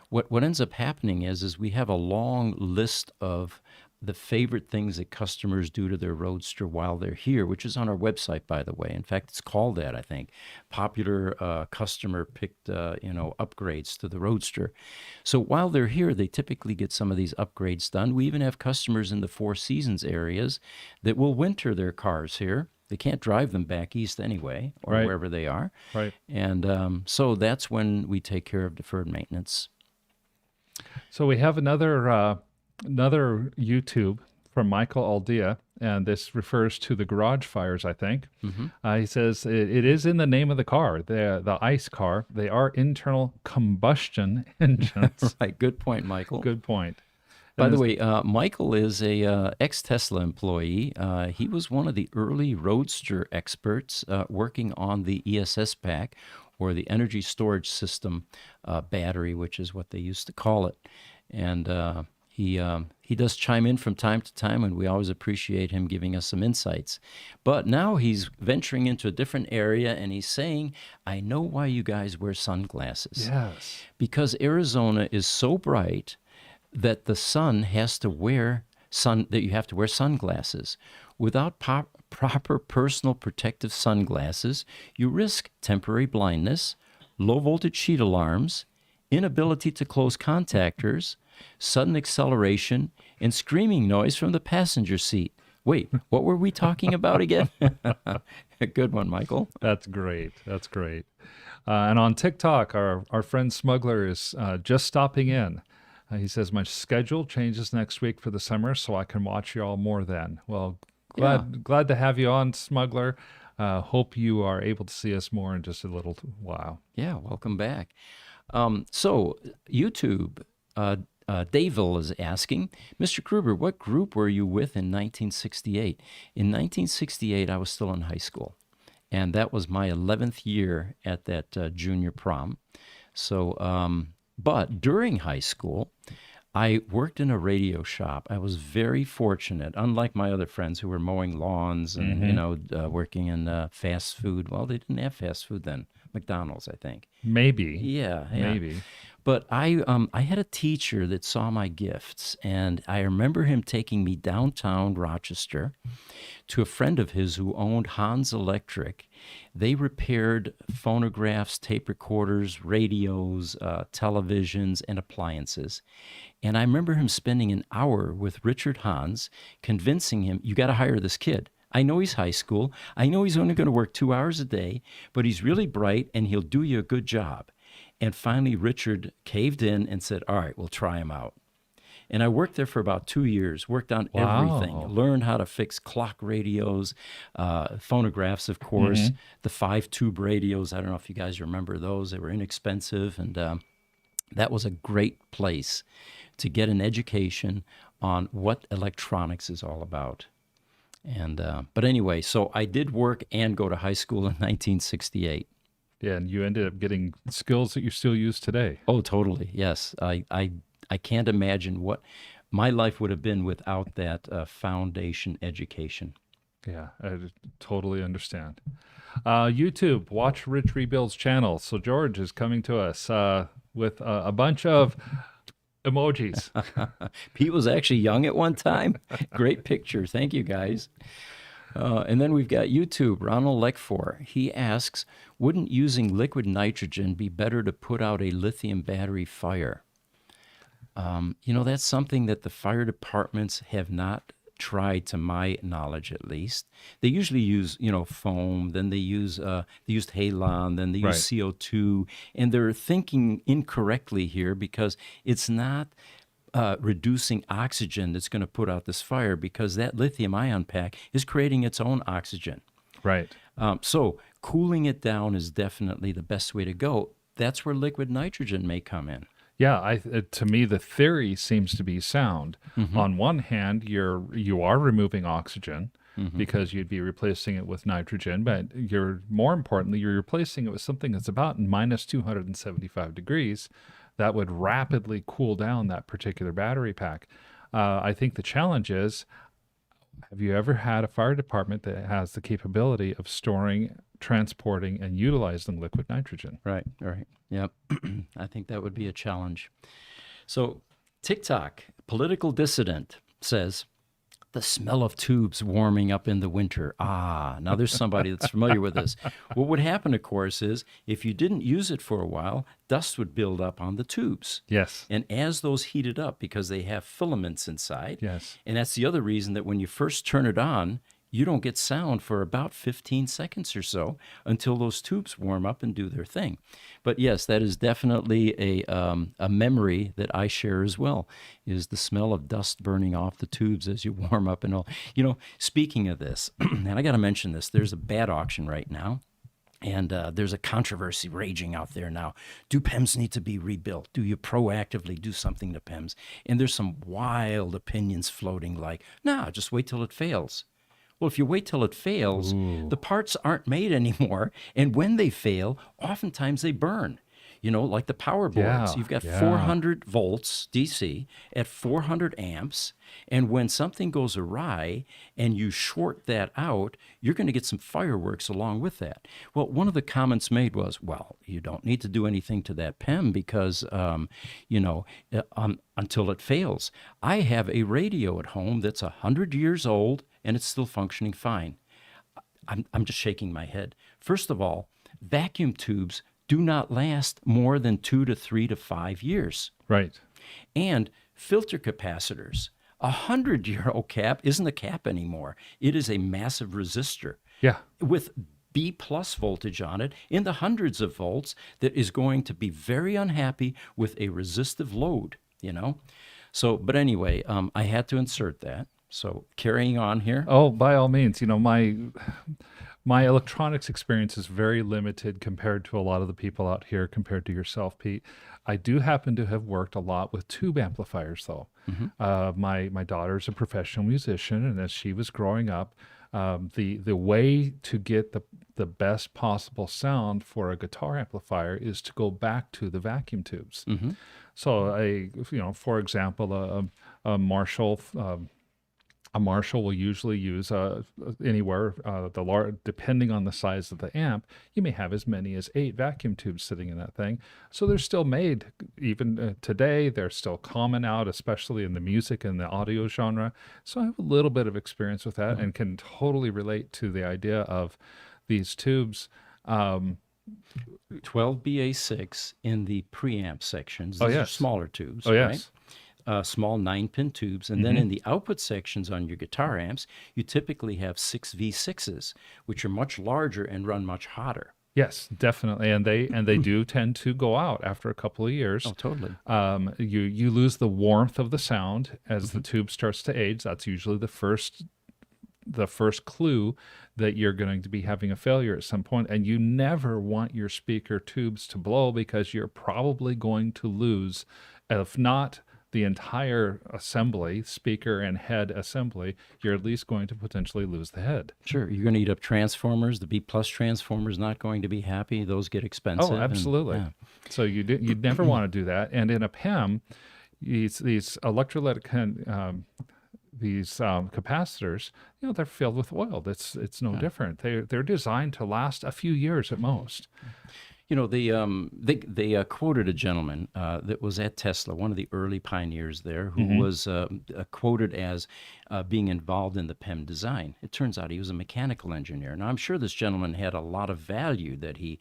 what ends up happening is we have a long list of the favorite things that customers do to their Roadster while they're here, which is on our website, by the way. In fact, it's called that, I think. Popular customer picked, upgrades to the Roadster. So while they're here, they typically get some of these upgrades done. We even have customers in the Four Seasons areas that will winter their cars here. They can't drive them back east anyway, or Right. wherever they are. Right. And so that's when we take care of deferred maintenance. So we have another YouTube from Michael Aldea, and this refers to the garage fires, I think. He says it is in the name of the car, the ICE car. They are internal combustion engines. Right, good point, Michael. Good point. By the way, Michael is a ex-Tesla employee. He was one of the early Roadster experts working on the ESS pack, or the energy storage system battery, which is what they used to call it. And he does chime in from time to time, and we always appreciate him giving us some insights. But now he's venturing into a different area, and he's saying, I know why you guys wear sunglasses. Yes. Because Arizona is so bright that the sun has to wear that you have to wear sunglasses. Without proper personal protective sunglasses, you risk temporary blindness, low voltage heat alarms, inability to close contactors, sudden acceleration, and screaming noise from the passenger seat. Wait, what were we talking about again? A good one, Michael. That's great. That's great. And on TikTok, our friend Smuggler is just stopping in. He says, my schedule changes next week for the summer, so I can watch you all more then. Well, glad to have you on, Smuggler. Hope you are able to see us more in just a little while. Yeah, welcome back. So YouTube, Davil is asking, Mr. Gruber, what group were you with in 1968? In 1968, I was still in high school, and that was my 11th year at that junior prom. So, but during high school, I worked in a radio shop. I was very fortunate, unlike my other friends who were mowing lawns and, working in fast food. Well, they didn't have fast food then. McDonald's, I think. Maybe. Yeah. Maybe. But I had a teacher that saw my gifts, and I remember him taking me downtown Rochester to a friend of his who owned Hans Electric. They repaired phonographs, tape recorders, radios, televisions, and appliances. And I remember him spending an hour with Richard Hans, convincing him, you got to hire this kid. I know he's high school. I know he's only going to work 2 hours a day, but he's really bright, and he'll do you a good job. And finally, Richard caved in and said, all right, we'll try him out. And I worked there for about 2 years, worked on everything, learned how to fix clock radios, phonographs, of course, the 5-tube radios. I don't know if you guys remember those. They were inexpensive, and that was a great place to get an education on what electronics is all about. And but anyway, so I did work and go to high school in 1968. Yeah, and you ended up getting skills that you still use today. Oh, totally. Yes. I can't imagine what my life would have been without that foundation education. Yeah, I totally understand. YouTube, watch Rich Rebuild's channel. So George is coming to us with a bunch of emojis. Pete was actually young at one time. Great picture. Thank you, guys. And then we've got YouTube, Ronald Leckfor. He asks, wouldn't using liquid nitrogen be better to put out a lithium battery fire? That's something that the fire departments have not tried, to my knowledge at least. They usually use, foam, then they used halon, then they use Right. CO2, and they're thinking incorrectly here because it's not reducing oxygen that's going to put out this fire, because that lithium ion pack is creating its own oxygen. Right. So cooling it down is definitely the best way to go. That's where liquid nitrogen may come in. Yeah, to me, the theory seems to be sound. On one hand, you are removing oxygen because you'd be replacing it with nitrogen, but more importantly, you're replacing it with something that's about minus 275 degrees that would rapidly cool down that particular battery pack. I think the challenge is, have you ever had a fire department that has the capability of storing, transporting, and utilizing liquid nitrogen? Right. Yep. I think that would be a challenge. So TikTok, political dissident, says, the smell of tubes warming up in the winter. Now there's somebody that's familiar with this. What would happen, of course, is if you didn't use it for a while, dust would build up on the tubes. Yes. And as those heated up, because they have filaments inside, Yes. and that's the other reason that when you first turn it on, you don't get sound for about 15 seconds or so until those tubes warm up and do their thing. But yes, that is definitely a memory that I share as well, is the smell of dust burning off the tubes as you warm up and all. Speaking of this, and I got to mention this, there's a bad auction right now. And there's a controversy raging out there now. Do PEMs need to be rebuilt? Do you proactively do something to PEMs? And there's some wild opinions floating like, nah, just wait till it fails. Well, if you wait till it fails, the parts aren't made anymore. And when they fail, oftentimes they burn. Like the power boards. Yeah, You've got yeah. 400 volts DC at 400 amps. And when something goes awry and you short that out, you're going to get some fireworks along with that. Well, one of the comments made was, well, you don't need to do anything to that PEM because, until it fails. I have a radio at home that's 100 years old and it's still functioning fine. I'm just shaking my head. First of all, vacuum tubes do not last more than 2 to 3 to 5 years. Right. And filter capacitors, a 100-year-old cap isn't a cap anymore. It is a massive resistor Yeah. with B plus voltage on it in the hundreds of volts that is going to be very unhappy with a resistive load, So, but anyway, I had to insert that. So carrying on here. Oh, by all means, my electronics experience is very limited compared to a lot of the people out here, compared to yourself, Pete. I do happen to have worked a lot with tube amplifiers, though. My daughter's a professional musician, and as she was growing up, the way to get the best possible sound for a guitar amplifier is to go back to the vacuum tubes. So, for example, a Marshall. A Marshall will usually use anywhere, depending on the size of the amp, you may have as many as 8 vacuum tubes sitting in that thing. So they're still made, even today, they're still common out, especially in the music and the audio genre. So I have a little bit of experience with that and can totally relate to the idea of these tubes. 12BA6 in the preamp sections. Oh, These are yes. smaller tubes, Oh, yes. right? Small 9-pin tubes. And then in the output sections on your guitar amps, you typically have 6V6s, which are much larger and run much hotter. Yes, definitely, and they do tend to go out after a couple of years. Oh, totally. You lose the warmth of the sound as the tube starts to age. That's usually the first clue that you're going to be having a failure at some point. And you never want your speaker tubes to blow, because you're probably going to lose, if not the entire assembly, speaker and head assembly, you're at least going to potentially lose the head. Sure. You're going to eat up transformers. The B plus transformer is not going to be happy. Those get expensive. Oh, absolutely. And, So you'd never want to do that. And in a PEM, these electrolytic these capacitors, they're filled with oil. It's no different. They're designed to last a few years at most. They quoted a gentleman that was at Tesla, one of the early pioneers there, who was quoted as being involved in the PEM design. It turns out he was a mechanical engineer. Now, I'm sure this gentleman had a lot of value that he,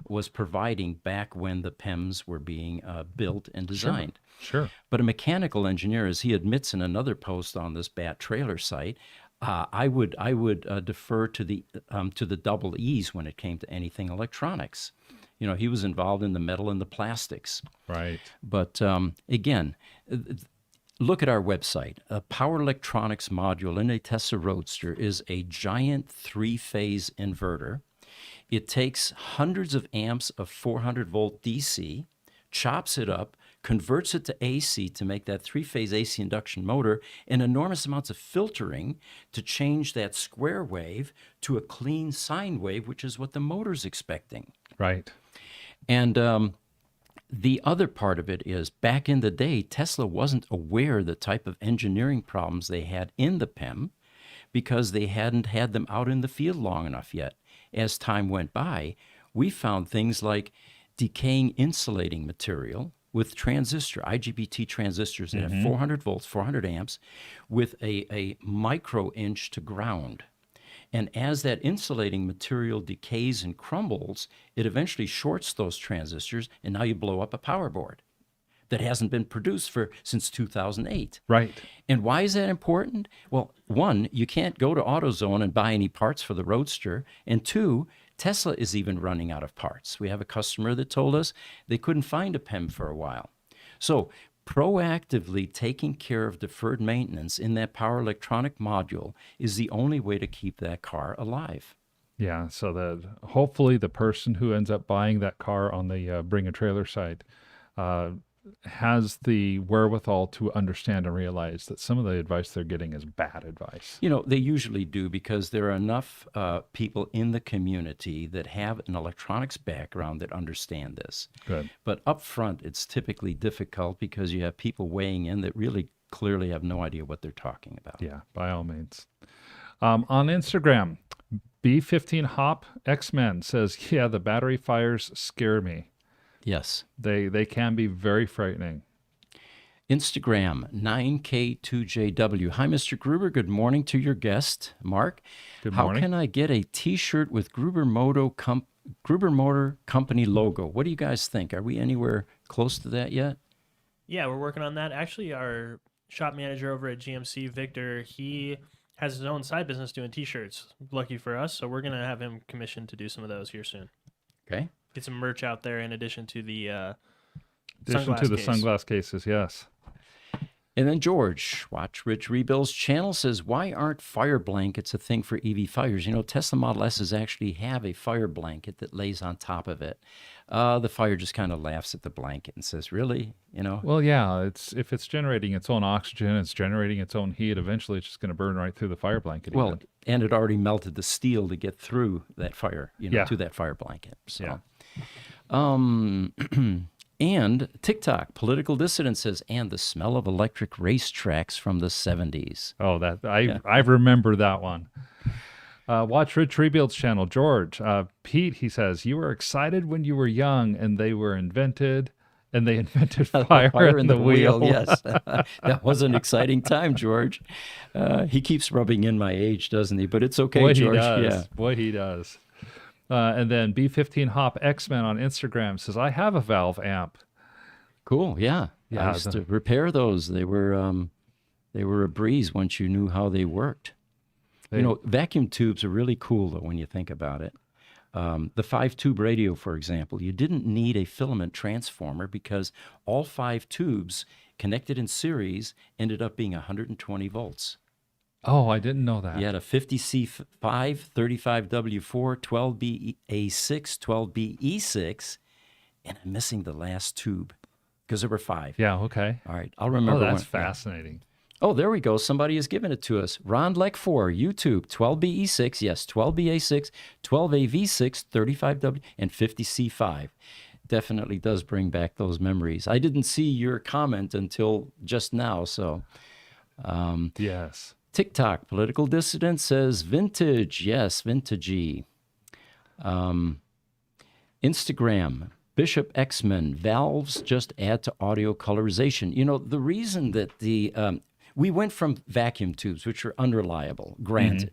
was providing back when the PEMs were being built and designed. Sure. But a mechanical engineer, as he admits in another post on this Bat Trailer site, I would defer to the double E's when it came to anything electronics. He was involved in the metal and the plastics. Right. But again, look at our website. A power electronics module in a Tesla Roadster is a giant three-phase inverter. It takes hundreds of amps of 400-volt DC, chops it up, converts it to AC to make that three-phase AC induction motor, and enormous amounts of filtering to change that square wave to a clean sine wave, which is what the motor's expecting. Right. And the other part of it is, back in the day, Tesla wasn't aware of the type of engineering problems they had in the PEM because they hadn't had them out in the field long enough yet. As time went by, we found things like decaying insulating material with IGBT transistors that have 400 volts, 400 amps, with a micro-inch to ground. And as that insulating material decays and crumbles, it eventually shorts those transistors, and now you blow up a power board that hasn't been produced since 2008. Right. And why is that important? Well, one, you can't go to AutoZone and buy any parts for the Roadster, and two, Tesla is even running out of parts. We have a customer that told us they couldn't find a PEM for a while. So proactively taking care of deferred maintenance in that power electronic module is the only way to keep that car alive. Yeah, so that hopefully the person who ends up buying that car on the Bring a Trailer site has the wherewithal to understand and realize that some of the advice they're getting is bad advice. They usually do, because there are enough people in the community that have an electronics background that understand this. Good. But up front, it's typically difficult because you have people weighing in that really clearly have no idea what they're talking about. Yeah, by all means. On Instagram, B15 Hop X-Men says, yeah, the battery fires scare me. Yes. They can be very frightening. Instagram, 9K2JW. Hi, Mr. Gruber. Good morning to your guest, Mark. Good morning. How can I get a T-shirt with Gruber Motor Company logo? What do you guys think? Are we anywhere close to that yet? Yeah, we're working on that. Actually, our shop manager over at GMC, Victor, he has his own side business doing T-shirts. Lucky for us, so we're going to have him commissioned to do some of those here soon. Okay. Get some merch out there in addition to the sunglass cases, yes. And then George, Watch Rich Rebuilds channel, says, why aren't fire blankets a thing for EV fires? Tesla Model S's actually have a fire blanket that lays on top of it. The fire just kind of laughs at the blanket and says, really? Well, yeah, if it's generating its own oxygen, it's generating its own heat, eventually it's just going to burn right through the fire blanket. Well, and it already melted the steel to get through that fire, to that fire blanket. So, and TikTok, Political Dissident says, and the smell of electric racetracks from the 70s. Oh, I remember that one. Watch Rich Rebuilds channel, George. Pete, he says, you were excited when you were young and they invented fire in the wheel. Yes, that was an exciting time, George. He keeps rubbing in my age, doesn't he? But it's okay, Boy, George. He does. Yeah. Boy, he does. And then B15 Hop X-Men on Instagram says, I have a valve amp. Cool. Yeah. I used to repair those. They were a breeze once you knew how they worked. Vacuum tubes are really cool, though, when you think about it. The 5-tube radio, for example, you didn't need a filament transformer because all 5 tubes connected in series ended up being 120 volts. Oh, I didn't know that. You had a 50C5, 35W4, 12BA6, 12BE6, and I'm missing the last tube because there were 5. Yeah, okay. All right, I'll remember. Oh, that's fascinating. Oh, there we go. Somebody has given it to us. Ron Leck 4, YouTube, 12BE6, yes, 12BA6, 12AV6, 35W, and 50C5. Definitely does bring back those memories. I didn't see your comment until just now, so. Yes. TikTok, Political Dissident says, vintage, yes, vintagey. Instagram, Bishop X-Men, valves just add to audio colorization. You know, the reason that we went from vacuum tubes, which are unreliable, granted,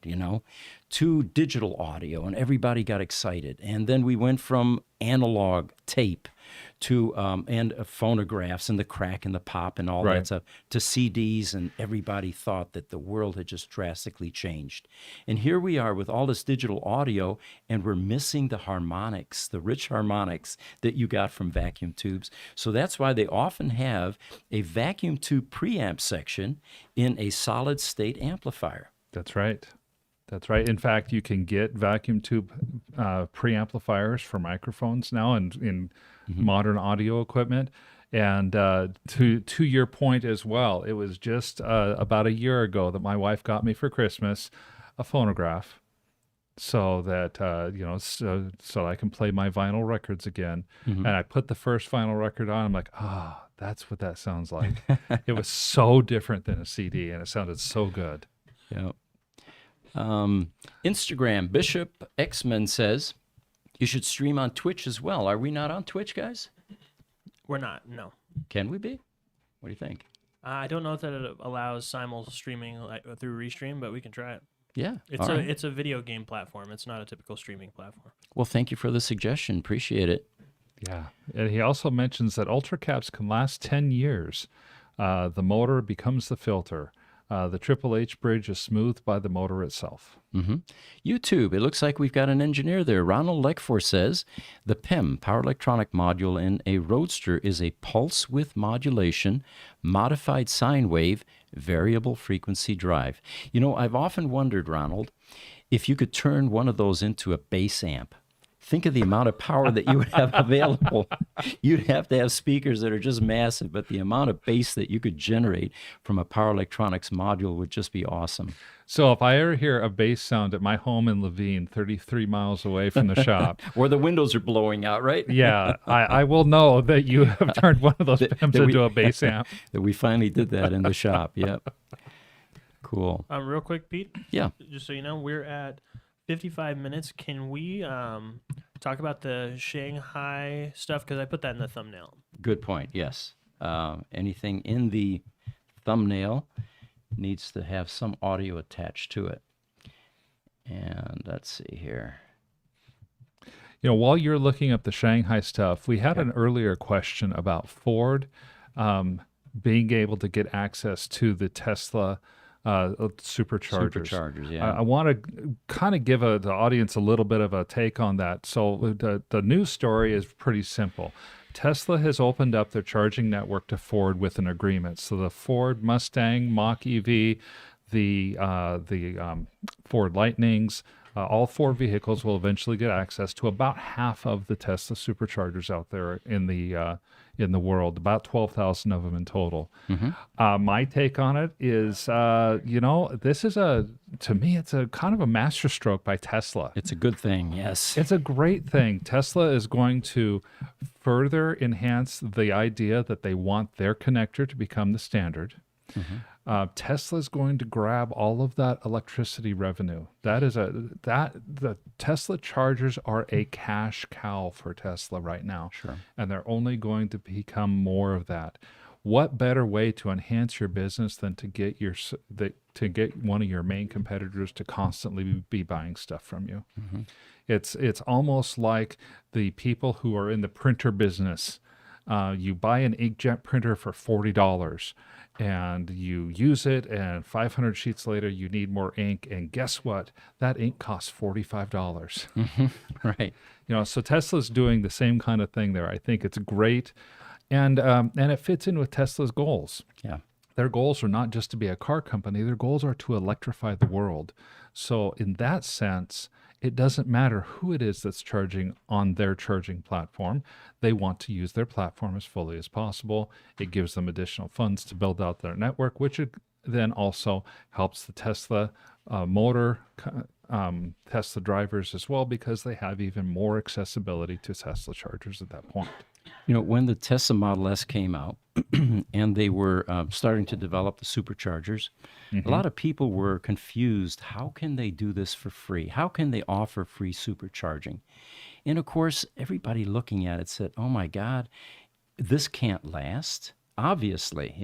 to digital audio, and everybody got excited. And then we went from analog tape to phonographs and the crack and the pop and all that stuff to CDs, and everybody thought that the world had just drastically changed. And here we are with all this digital audio, and we're missing the harmonics, the rich harmonics that you got from vacuum tubes. So that's why they often have a vacuum tube preamp section in a solid state amplifier. That's right. That's right. In fact, you can get vacuum tube preamplifiers for microphones now and in modern audio equipment. And to your point as well, it was just about a year ago that my wife got me for Christmas a phonograph, so that so I can play my vinyl records again. And I put the first vinyl record on. I'm like, that's what that sounds like. It was so different than a CD, and it sounded so good. Yeah. Instagram, Bishop X-Men says, you should stream on Twitch as well. Are we not on Twitch, guys? We're not. No. Can we be? What do you think? I don't know if that it allows simul streaming through Restream, but we can try it. Yeah. It's a video game platform. It's not a typical streaming platform. Well, thank you for the suggestion. Appreciate it. Yeah. And he also mentions that ultracaps can last 10 years. The motor becomes the filter. The Triple H bridge is smoothed by the motor itself. YouTube, it looks like we've got an engineer there. Ronald Leckfor says, the PEM, power electronic module in a Roadster, is a pulse width modulation, modified sine wave, variable frequency drive. You know, I've often wondered, Ronald, if you could turn one of those into a bass amp. Think of the amount of power that you would have available. You'd have to have speakers that are just massive, but the amount of bass that you could generate from a power electronics module would just be awesome. So if I ever hear a bass sound at my home in Levine, 33 miles away from the shop, or the windows are blowing out, right? Yeah, I will know that you have turned one of those PEMs into a bass amp. That we finally did that in the shop. Yep. Cool. Real quick, Pete. Yeah. Just so you know, we're at 55 minutes. Can we talk about the Shanghai stuff? Because I put that in the thumbnail. Good point. Yes. Anything in the thumbnail needs to have some audio attached to it. And let's see here. You know, while you're looking up the Shanghai stuff, we had an earlier question about Ford being able to get access to the Tesla superchargers. Superchargers, yeah. I want to kind of give the audience a little bit of a take on that. So the news story is pretty simple. Tesla has opened up their charging network to Ford with an agreement. So the Ford Mustang, Mach-EV, the Ford Lightnings, all four vehicles will eventually get access to about half of the Tesla superchargers out there in the world, about 12,000 of them in total. My take on it is, this is to me, it's a kind of a masterstroke by Tesla. It's a good thing, yes. It's a great thing. Tesla is going to further enhance the idea that they want their connector to become the standard. Tesla is going to grab all of that electricity revenue. The Tesla chargers are a cash cow for Tesla right now. Sure. And they're only going to become more of that. What better way to enhance your business than to get one of your main competitors to constantly be buying stuff from you? It's almost like the people who are in the printer business. You buy an inkjet printer for $40 and you use it, and 500 sheets later you need more ink, and guess what? That ink costs $45. Right. So Tesla's doing the same kind of thing there. I think it's great, and it fits in with Tesla's goals. Yeah. Their goals are not just to be a car company. Their goals are to electrify the world. So in that sense, it doesn't matter who it is that's charging on their charging platform. They want to use their platform as fully as possible. It gives them additional funds to build out their network, which then also helps the Tesla motor, Tesla drivers as well, because they have even more accessibility to Tesla chargers at that point. When the Tesla Model S came out and they were starting to develop the superchargers, a lot of people were confused. How can they do this for free? How can they offer free supercharging? And of course, everybody looking at it said, oh my God, this can't last. Obviously,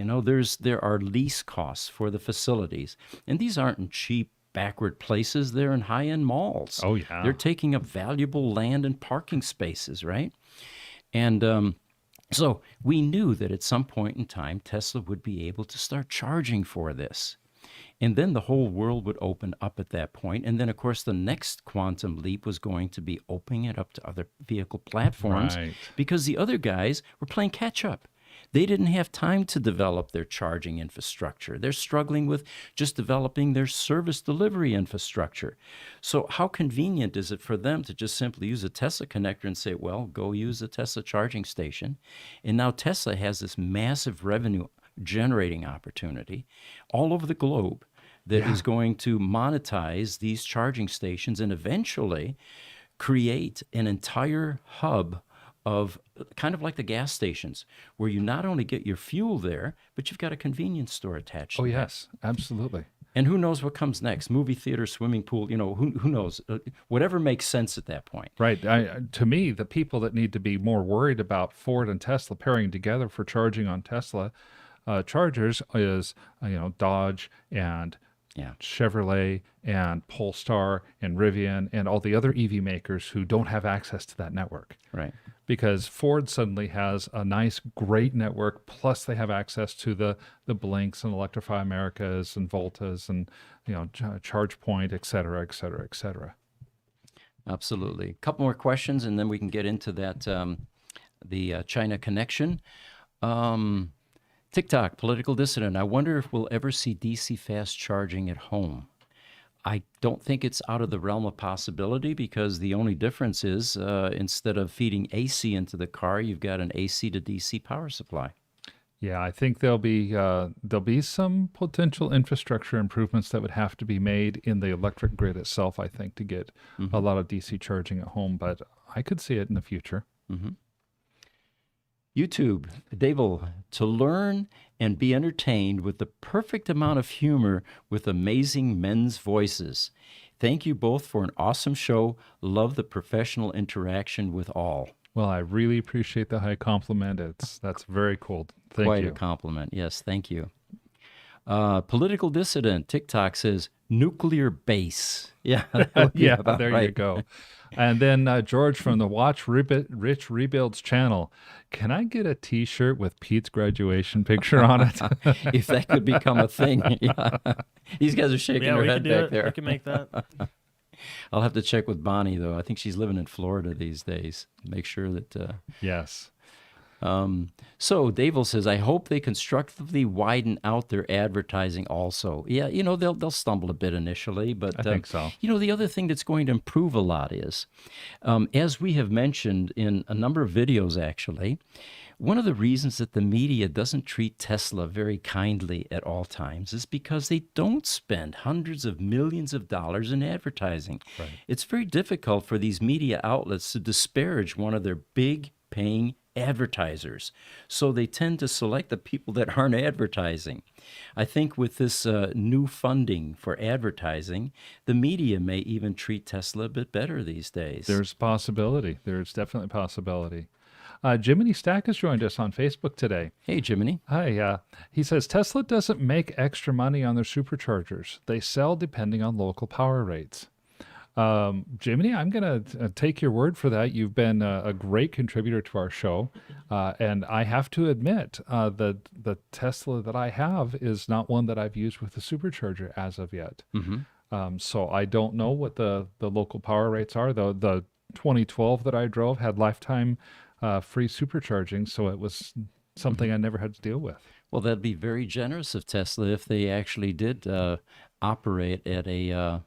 there are lease costs for the facilities, and these aren't in cheap, backward places. They're in high-end malls. Oh, yeah. They're taking up valuable land and parking spaces, right? And so we knew that at some point in time, Tesla would be able to start charging for this. And then the whole world would open up at that point. And then, of course, the next quantum leap was going to be opening it up to other vehicle platforms Right. because the other guys were playing catch up. They didn't have time to develop their charging infrastructure. They're struggling with just developing their service delivery infrastructure. So how convenient is it for them to just simply use a Tesla connector and say, well, go use a Tesla charging station? And now Tesla has this massive revenue generating opportunity all over the globe that is going to monetize these charging stations and eventually create an entire hub of kind of like the gas stations, where you not only get your fuel there, but you've got a convenience store attached to Oh, that. yes, absolutely. And who knows what comes next? Movie theater, swimming pool, who knows? Whatever makes sense at that point. Right. To me, the people that need to be more worried about Ford and Tesla pairing together for charging on Tesla chargers is, Dodge and Yeah. Chevrolet and Polestar and Rivian and all the other EV makers who don't have access to that network. Right. Because Ford suddenly has a nice, great network, plus they have access to the Blinks and Electrify Americas and Voltas and ChargePoint, et cetera, et cetera, et cetera. Absolutely. A couple more questions, and then we can get into that, the China connection. TikTok, political dissident. I wonder if we'll ever see DC fast charging at home. I don't think it's out of the realm of possibility, because the only difference is instead of feeding AC into the car, you've got an AC to DC power supply. Yeah, I think there'll be some potential infrastructure improvements that would have to be made in the electric grid itself, I think, to get a lot of DC charging at home, but I could see it in the future. YouTube, Dable, to learn and be entertained with the perfect amount of humor with amazing men's voices. Thank you both for an awesome show. Love the professional interaction with all. Well, I really appreciate the high compliment. That's very cool. Thank Quite you. a compliment. Yes, thank you. Political dissident, TikTok says nuclear base. Yeah, that would be Yeah, about there you right. go. And then George from the Rich Rebuilds channel. Can I get a T-shirt with Pete's graduation picture on it? If that could become a thing. Yeah. These guys are shaking Yeah, their we head could do back it. there. We can make that. I'll have to check with Bonnie, though. I think she's living in Florida these days. Make sure that. Yes. So Dave says, I hope they constructively widen out their advertising also. Yeah, they'll stumble a bit initially, but I think so. The other thing that's going to improve a lot is, as we have mentioned in a number of videos, actually, one of the reasons that the media doesn't treat Tesla very kindly at all times is because they don't spend hundreds of millions of dollars in advertising. Right. It's very difficult for these media outlets to disparage one of their big paying advertisers. So they tend to select the people that aren't advertising. I think with this new funding for advertising, the media may even treat Tesla a bit better these days. There's possibility. There's definitely possibility. Jiminy Stack has joined us on Facebook today. Hey, Jiminy. Hi. He says Tesla doesn't make extra money on their superchargers. They sell depending on local power rates. Jiminy, I'm going to take your word for that. You've been a great contributor to our show. And I have to admit that the Tesla that I have is not one that I've used with a supercharger as of yet. So I don't know what the local power rates are. The 2012 that I drove had lifetime free supercharging, so it was something I never had to deal with. Well, that'd be very generous of Tesla if they actually did operate at a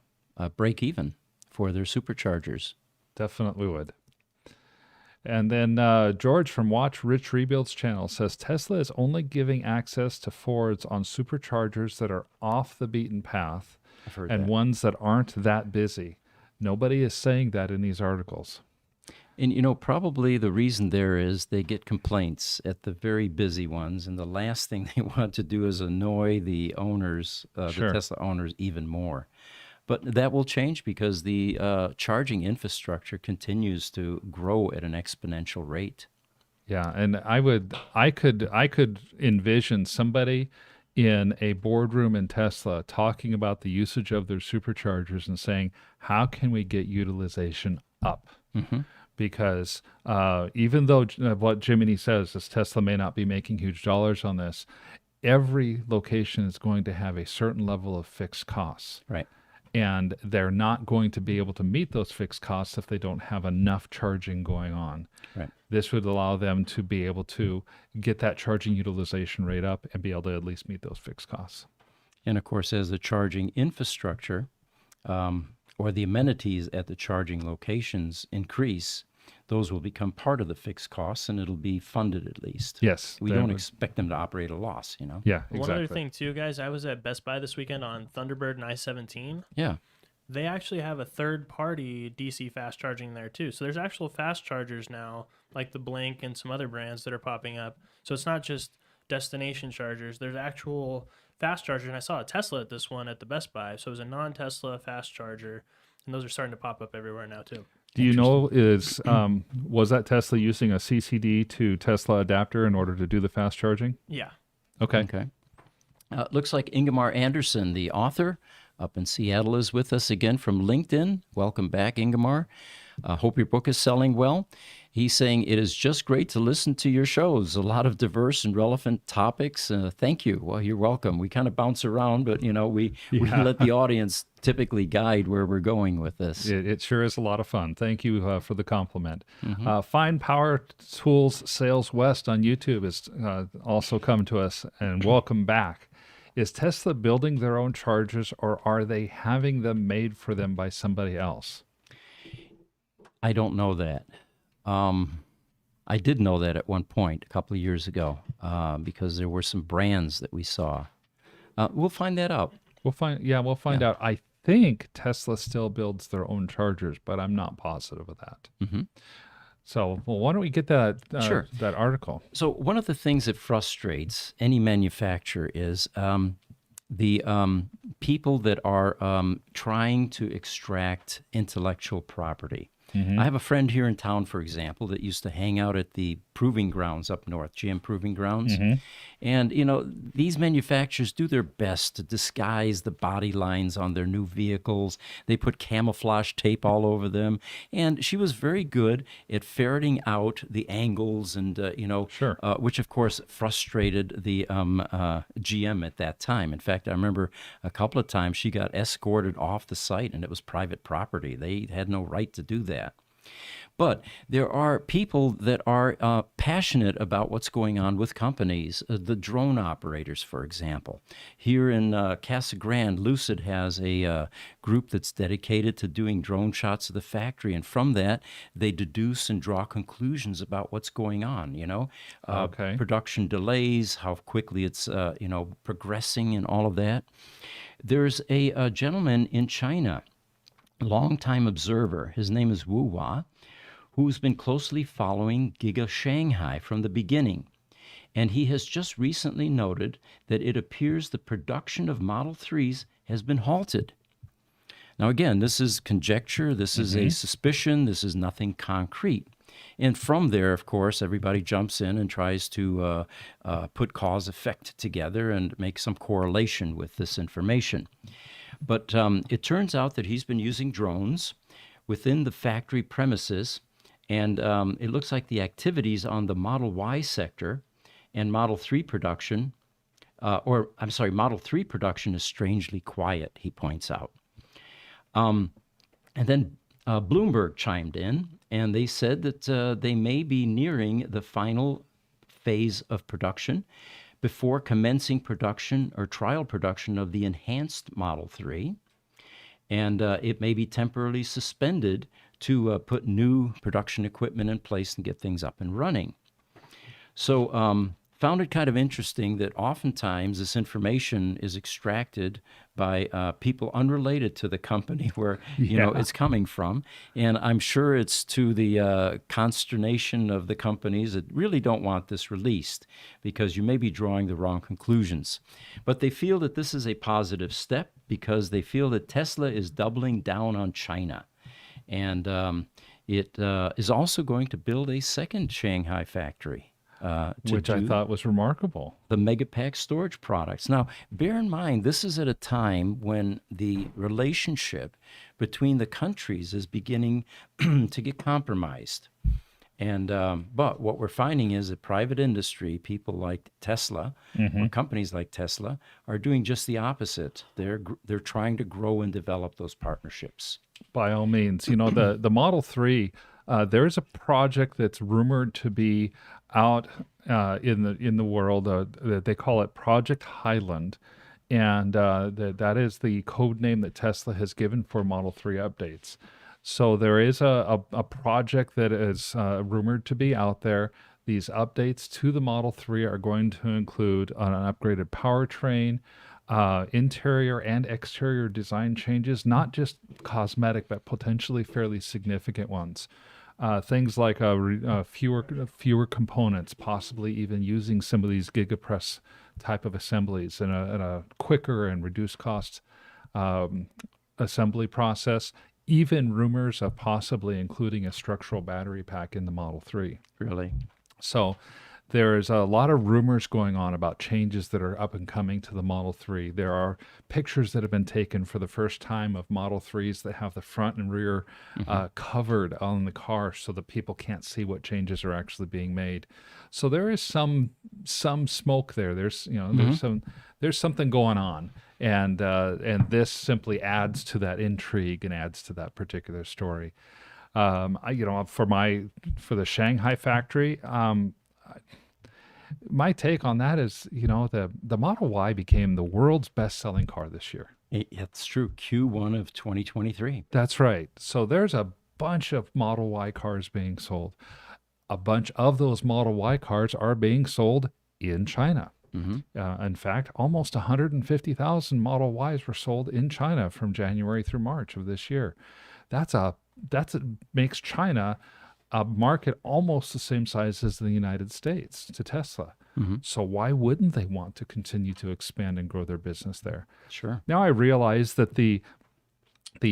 break even for their superchargers. Definitely would. And then George from Watch Rich Rebuilds channel says Tesla is only giving access to Fords on superchargers that are off the beaten path I've heard and that. ones that aren't that busy. Nobody is saying that in these articles. And probably the reason there is they get complaints at the very busy ones, and the last thing they want to do is annoy the owners, the Sure. Tesla owners, even more. But that will change because the charging infrastructure continues to grow at an exponential rate. Yeah, and I could envision somebody in a boardroom in Tesla talking about the usage of their superchargers and saying, "How can we get utilization up?" Because even though what Jiminy says is Tesla may not be making huge dollars on this, every location is going to have a certain level of fixed costs. Right. And they're not going to be able to meet those fixed costs if they don't have enough charging going on. Right. This would allow them to be able to get that charging utilization rate up and be able to at least meet those fixed costs. And of course, as the charging infrastructure or the amenities at the charging locations increase, those will become part of the fixed costs, and it'll be funded at least. Yes. We they don't would- expect them to operate a loss, Yeah, exactly. One other thing too, guys, I was at Best Buy this weekend on Thunderbird and I-17. Yeah. They actually have a third-party DC fast charging there too. So there's actual fast chargers now, like the Blink and some other brands that are popping up. So it's not just destination chargers. There's actual fast chargers, and I saw a Tesla at this one at the Best Buy. So it was a non-Tesla fast charger, and those are starting to pop up everywhere now too. Do you know was that Tesla using a CCD to Tesla adapter in order to do the fast charging? Yeah. Okay. Okay. Looks like Ingemar Anderson, the author, up in Seattle, is with us again from LinkedIn. Welcome back, Ingemar. Hope your book is selling well. He's saying, it is just great to listen to your shows. A lot of diverse and relevant topics. Thank you. Well, you're welcome. We kind of bounce around, but, we let the audience typically guide where we're going with this. It sure is a lot of fun. Thank you for the compliment. Fine Power Tools Sales West on YouTube has also come to us, and welcome back. Is Tesla building their own chargers, or are they having them made for them by somebody else? I don't know that. I did know that at one point a couple of years ago because there were some brands that we saw. We'll find that out. We'll find out. I think Tesla still builds their own chargers, but I'm not positive of that. So, why don't we get that Sure. that article? So one of the things that frustrates any manufacturer is the people that are trying to extract intellectual property. I have a friend here in town, for example, that used to hang out at the proving grounds up north, GM proving grounds. And, these manufacturers do their best to disguise the body lines on their new vehicles. They put camouflage tape all over them. And she was very good at ferreting out the angles and, Sure. which, of course, frustrated the GM at that time. In fact, I remember a couple of times she got escorted off the site, and it was private property. They had no right to do that. But there are people that are passionate about what's going on with companies, the drone operators, for example. Here in Casa Grande, Lucid has a group that's dedicated to doing drone shots of the factory. And from that, they deduce and draw conclusions about what's going on, Okay. production delays, how quickly it's, progressing and all of that. There's a gentleman in China, longtime observer. His name is Wu Hua, who's been closely following Giga Shanghai from the beginning. And he has just recently noted that it appears the production of Model 3s has been halted. Now, again, this is conjecture, this is a suspicion, this is nothing concrete. And from there, of course, everybody jumps in and tries to put cause-effect together and make some correlation with this information. But it turns out that he's been using drones within the factory premises, and it looks like the activities on the Model Y sector and Model 3 production, Model 3 production is strangely quiet, he points out. And then Bloomberg chimed in, and they said that they may be nearing the final phase of production before commencing production or trial production of the enhanced Model 3. And it may be temporarily suspended to put new production equipment in place and get things up and running. So found it kind of interesting that oftentimes this information is extracted by people unrelated to the company where it's coming from, and I'm sure it's to the consternation of the companies that really don't want this released because you may be drawing the wrong conclusions. But they feel that this is a positive step because they feel that Tesla is doubling down on China, and it is also going to build a second Shanghai factory. Which I thought was remarkable. The Megapack storage products. Now, bear in mind, this is at a time when the relationship between the countries is beginning to get compromised. And but what we're finding is that private industry, people like Tesla, or companies like Tesla, are doing just the opposite. They're trying to grow and develop those partnerships. By all means, the Model 3. There's a project that's rumored to be out in the world. They call it Project Highland, and that is the code name that Tesla has given for Model 3 updates. So there is a project that is rumored to be out there. These updates to the Model 3 are going to include an upgraded powertrain, interior and exterior design changes, not just cosmetic, but potentially fairly significant ones. Things like fewer components, possibly even using some of these Gigapress type of assemblies in a quicker and reduced cost assembly process. Even rumors of possibly including a structural battery pack in the Model 3. Really? So there's a lot of rumors going on about changes that are up and coming to the Model 3. There are pictures that have been taken for the first time of Model 3s that have the front and rear covered on the car so that people can't see what changes are actually being made. So there is some smoke there. There's there's something going on, and this simply adds to that intrigue and adds to that particular story. For the Shanghai factory. My take on that is, the Model Y became the world's best-selling car this year. It's true. Q1 of 2023. That's right. So there's a bunch of Model Y cars being sold. A bunch of those Model Y cars are being sold in China. In fact, almost 150,000 Model Ys were sold in China from January through March of this year. That makes China a market almost the same size as the United States to Tesla. So why wouldn't they want to continue to expand and grow their business there? Sure. Now I realize that the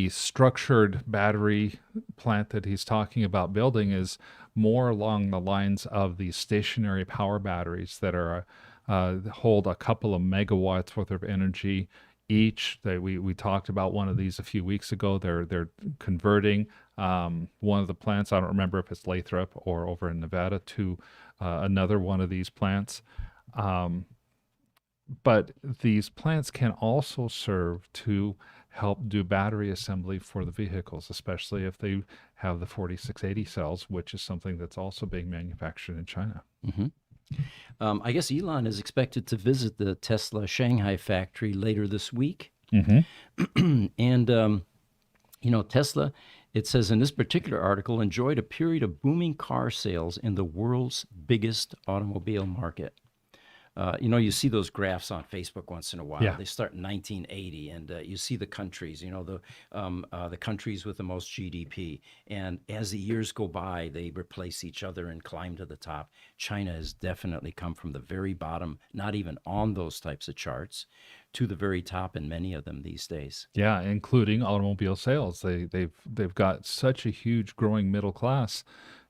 structured battery plant that he's talking about building is more along the lines of the stationary power batteries that are hold a couple of megawatts worth of energy each. We talked about one of these a few weeks ago. They're converting one of the plants. I don't remember if it's Lathrop or over in Nevada to another one of these plants. But these plants can also serve to help do battery assembly for the vehicles, especially if they have the 4680 cells, which is something that's also being manufactured in China. I guess Elon is expected to visit the Tesla Shanghai factory later this week. And, Tesla, it says in this particular article, enjoyed a period of booming car sales in the world's biggest automobile market. You see those graphs on Facebook once in a while. Yeah. They start in 1980, and you see the countries, the countries with the most GDP. And as the years go by, they replace each other and climb to the top. China has definitely come from the very bottom, not even on those types of charts, to the very top in many of them these days. Yeah, including automobile sales. They've got such a huge growing middle class,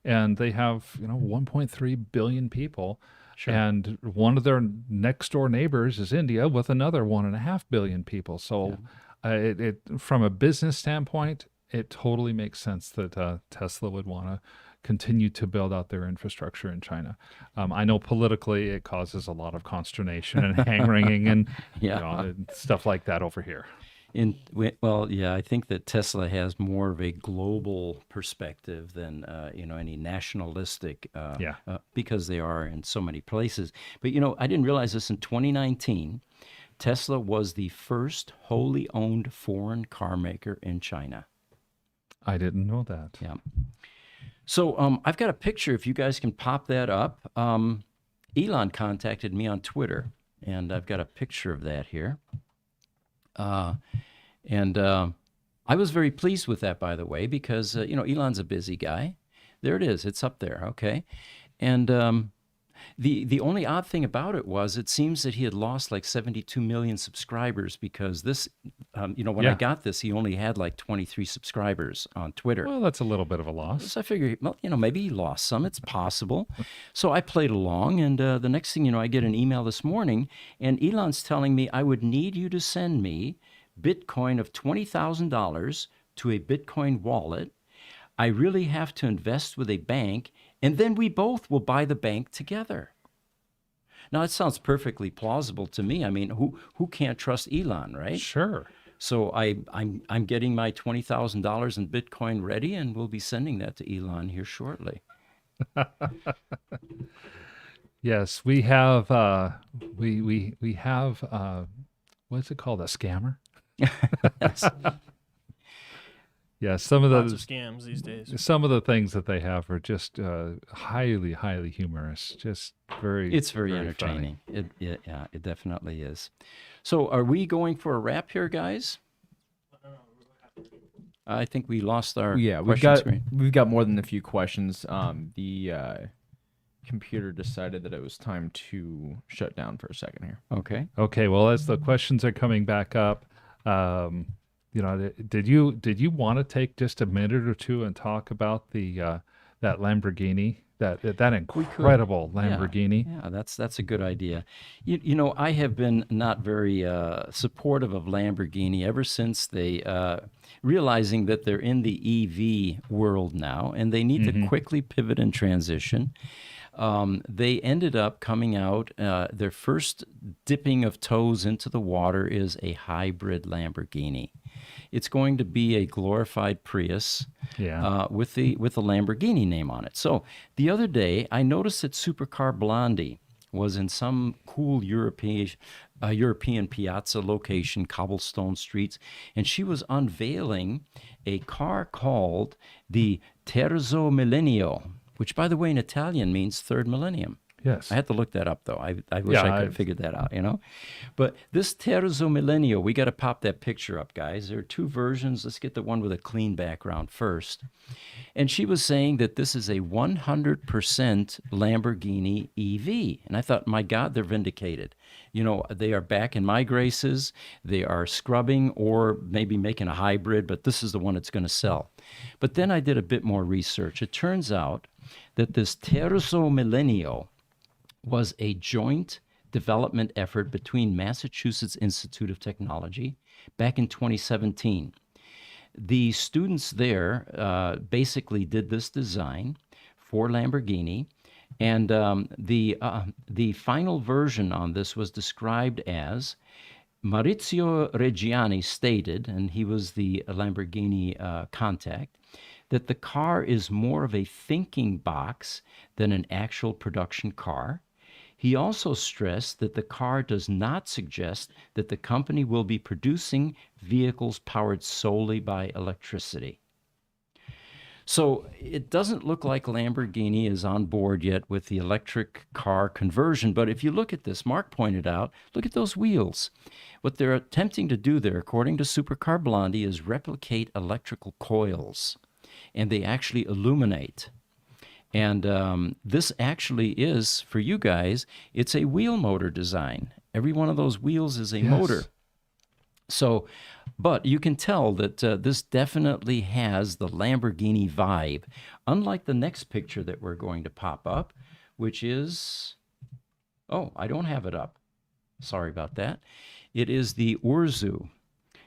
and they have 1.3 billion people. Sure. And one of their next door neighbors is India with another 1.5 billion people. So it from a business standpoint, it totally makes sense that Tesla would want to continue to build out their infrastructure in China. I know politically it causes a lot of consternation and hand-wringing and and stuff like that over here. I think that Tesla has more of a global perspective than any nationalistic, because they are in so many places. But I didn't realize this. In 2019, Tesla was the first wholly owned foreign car maker in China. I didn't know that. Yeah. So I've got a picture. If you guys can pop that up. Elon contacted me on Twitter, and I've got a picture of that here. And I was very pleased with that, by the way, because, Elon's a busy guy. There it is. It's up there. Okay. And the only odd thing about it was it seems that he had lost like 72 million subscribers because this, when I got this, he only had like 23 subscribers on Twitter. Well, that's a little bit of a loss. So I figured, well, maybe he lost some. It's possible. So I played along, and the next thing you know, I get an email this morning, and Elon's telling me I would need you to send me Bitcoin of $20,000 to a Bitcoin wallet. I really have to invest with a bank, and then we both will buy the bank together. Now, it sounds perfectly plausible to me. I mean, who can't trust Elon, right? Sure. So I'm getting my $20,000 in Bitcoin ready, and we'll be sending that to Elon here shortly. Yes, we have we have what's it called? A scammer? Yes. Yeah, some of Lots of those scams these days. some of the things that they have are just highly, highly humorous. Just very. It's very funny. entertaining. It definitely is. So are we going for a wrap here, guys? I think we lost our question screen. we've got more than a few questions. The computer decided that it was time to shut down for a second here. Okay. Okay, well, as the questions are coming back up, did you want to take just a minute or two and talk about the that Lamborghini, that incredible Lamborghini? Yeah, that's a good idea. I have been not very supportive of Lamborghini ever since they realizing that they're in the EV world now, and they need to quickly pivot and transition. They ended up coming out, their first dipping of toes into the water is a hybrid Lamborghini. It's going to be a glorified Prius with the Lamborghini name on it. So the other day, I noticed that Supercar Blondie was in some cool European piazza location, cobblestone streets, and she was unveiling a car called the Terzo Millennio, which, by the way, in Italian means third millennium. Yes. I had to look that up, though. I wish I could have figured that out, But this Terzo Millennio, we got to pop that picture up, guys. There are two versions. Let's get the one with a clean background first. And she was saying that this is a 100% Lamborghini EV. And I thought, my God, they're vindicated. They are back in my graces. They are scrubbing or maybe making a hybrid, but this is the one that's going to sell. But then I did a bit more research. It turns out that this Terzo Millennio was a joint development effort between Massachusetts Institute of Technology back in 2017. The students there basically did this design for Lamborghini, and the final version on this was described as Maurizio Reggiani stated, and he was the Lamborghini contact, that the car is more of a thinking box than an actual production car. He also stressed that the car does not suggest that the company will be producing vehicles powered solely by electricity. So it doesn't look like Lamborghini is on board yet with the electric car conversion. But if you look at this, Mark pointed out, look at those wheels. What they're attempting to do there, according to Supercar Blondie, is replicate electrical coils. And they actually illuminate. And this actually is, for you guys, it's a wheel motor design. Every one of those wheels is a motor. So, but you can tell that this definitely has the Lamborghini vibe, unlike the next picture that we're going to pop up, which is, I don't have it up. Sorry about that. It is the Urzu,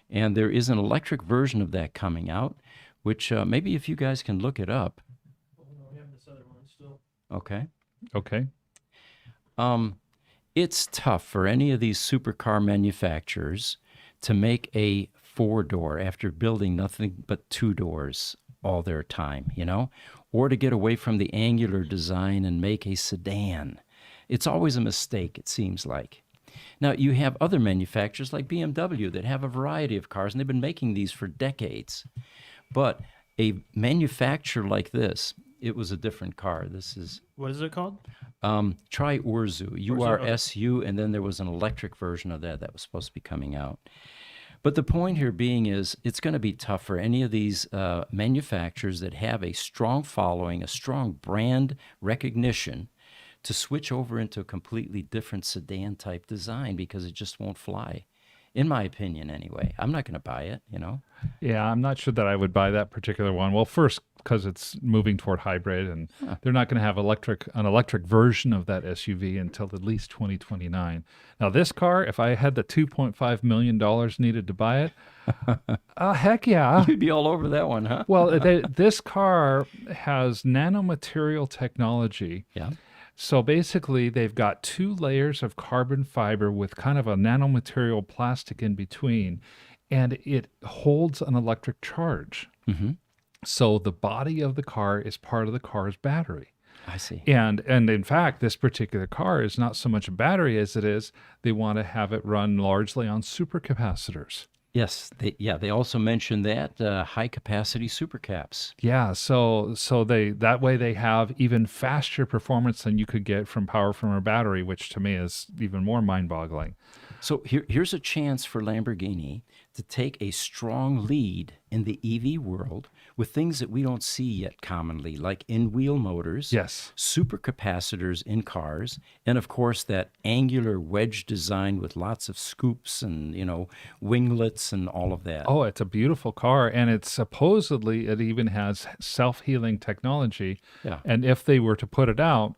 and there is an electric version of that coming out, which maybe if you guys can look it up. We have this other one still. Okay. Okay. It's tough for any of these supercar manufacturers to make a four-door after building nothing but two doors all their time, or to get away from the angular design and make a sedan. It's always a mistake, it seems like. Now, you have other manufacturers like BMW that have a variety of cars, and they've been making these for decades. But a manufacturer like this, It was a different car. This is What is it called? try Urzu, URSU, and then there was an electric version of that was supposed to be coming out. But the point here being is it's going to be tough for any of these manufacturers that have a strong following, a strong brand recognition, to switch over into a completely different sedan type design because it just won't fly. In my opinion, anyway. I'm not going to buy it, you know? Yeah, I'm not sure that I would buy that particular one. Well, first, because it's moving toward hybrid, and they're not going to have an electric version of that SUV until at least 2029. Now, this car, if I had the $2.5 million needed to buy it, heck yeah. You'd be all over that one, huh? Well, this car has nanomaterial technology. Yeah. So basically, they've got 2 layers of carbon fiber with kind of a nanomaterial plastic in between, and it holds an electric charge. Mm-hmm. So the body of the car is part of the car's battery. I see. And in fact, this particular car is not so much a battery as it is they want to have it run largely on supercapacitors. Yes, they also mentioned that high capacity supercaps. Yeah, so that way they have even faster performance than you could get from power from a battery, which to me is even more mind-boggling. So here's a chance for Lamborghini to take a strong lead in the EV world with things that we don't see yet commonly, like in-wheel motors, Yes. supercapacitors in cars, and of course that angular wedge design with lots of scoops and, winglets and all of that. Oh, it's a beautiful car, and it even has self-healing technology. Yeah. And if they were to put it out,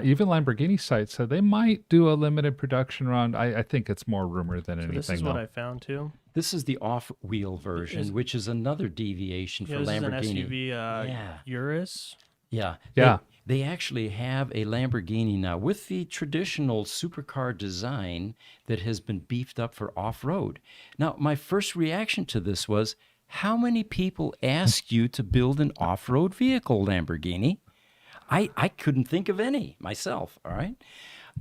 even Lamborghini sites said they might do a limited production run. I think it's more rumor than anything. This is what I found too. This is the off-wheel version, which is another deviation for This Lamborghini. is an SUV, Urus. Yeah. Yeah. They actually have a Lamborghini now with the traditional supercar design that has been beefed up for off-road. Now, my first reaction to this was, how many people ask you to build an off-road vehicle, Lamborghini? I couldn't think of any myself, all right?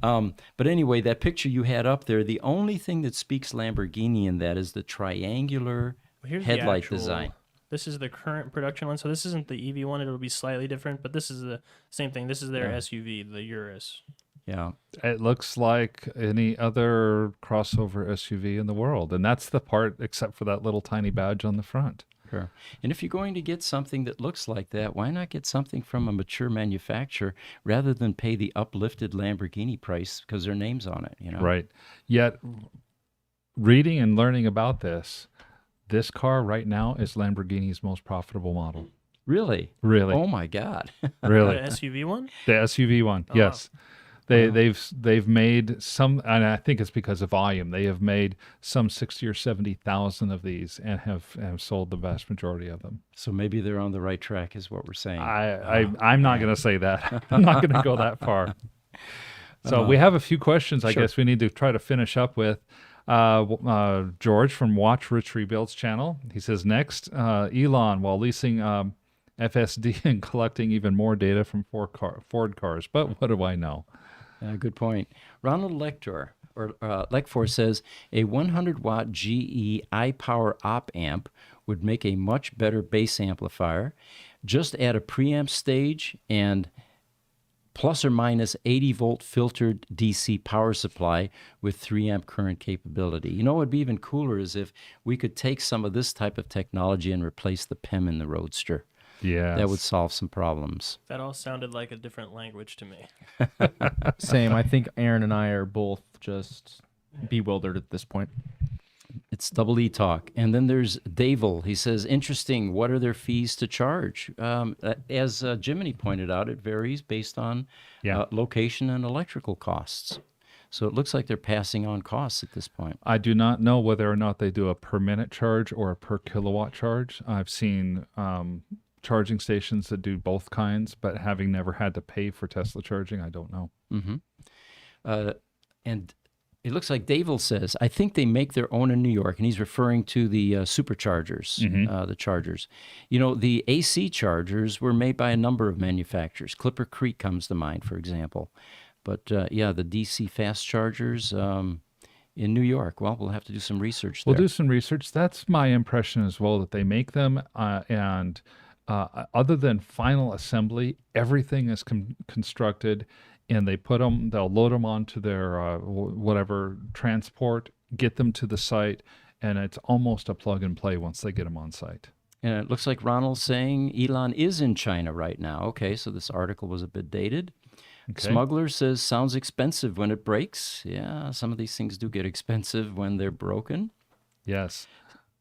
But anyway, that picture you had up there, the only thing that speaks Lamborghini in that is the triangular Here's headlight the actual, design. This is the current production one. So this isn't the EV one. It'll be slightly different, but this is the same thing. This is their SUV, the Urus. Yeah. It looks like any other crossover SUV in the world, and that's the part except for that little tiny badge on the front. Sure. And if you're going to get something that looks like that, why not get something from a mature manufacturer rather than pay the uplifted Lamborghini price because their name's on it, Right. Yet, reading and learning about this car right now is Lamborghini's most profitable model. Really? Really? Oh my God. Really? The SUV one? The SUV one, Oh, yes. They've made some, and I think it's because of volume. They have made some 60 or 70,000 of these and have sold the vast majority of them. So maybe they're on the right track, is what we're saying. I'm not going to say that. I'm not going to go that far. So we have a few questions. I guess we need to try to finish up with. George from Watch Rich Rebuilds channel. He says next, Elon while leasing FSD and collecting even more data from Ford cars. But what do I know? Good point. Ronald Lector says a 100-watt GE iPower op amp would make a much better bass amplifier. Just add a preamp stage and plus or minus 80-volt filtered DC power supply with 3-amp current capability. What would be even cooler is if we could take some of this type of technology and replace the PEM in the Roadster. Yeah, That would solve some problems. That all sounded like a different language to me. Same. I think Aaron and I are both just bewildered at this point. It's double E talk. And then there's Davel. He says, interesting. What are their fees to charge? As Jiminy pointed out, it varies based on location and electrical costs. So it looks like they're passing on costs at this point. I do not know whether or not they do a per minute charge or a per kilowatt charge. I've seen charging stations that do both kinds, but having never had to pay for Tesla charging, I don't know. Mm-hmm. And it looks like Davel says, I think they make their own in New York, and he's referring to the superchargers, the chargers. The AC chargers were made by a number of manufacturers. Clipper Creek comes to mind, for example. But, the DC fast chargers in New York, well, we'll have to do some research there. We'll do some research. That's my impression as well, that they make them and other than final assembly, everything is constructed, and they'll load them onto their whatever transport, get them to the site, and it's almost a plug and play once they get them on site. And it looks like Ronald's saying Elon is in China right now. Okay, so this article was a bit dated. Okay. Smuggler says sounds expensive when it breaks. Yeah, some of these things do get expensive when they're broken. Yes.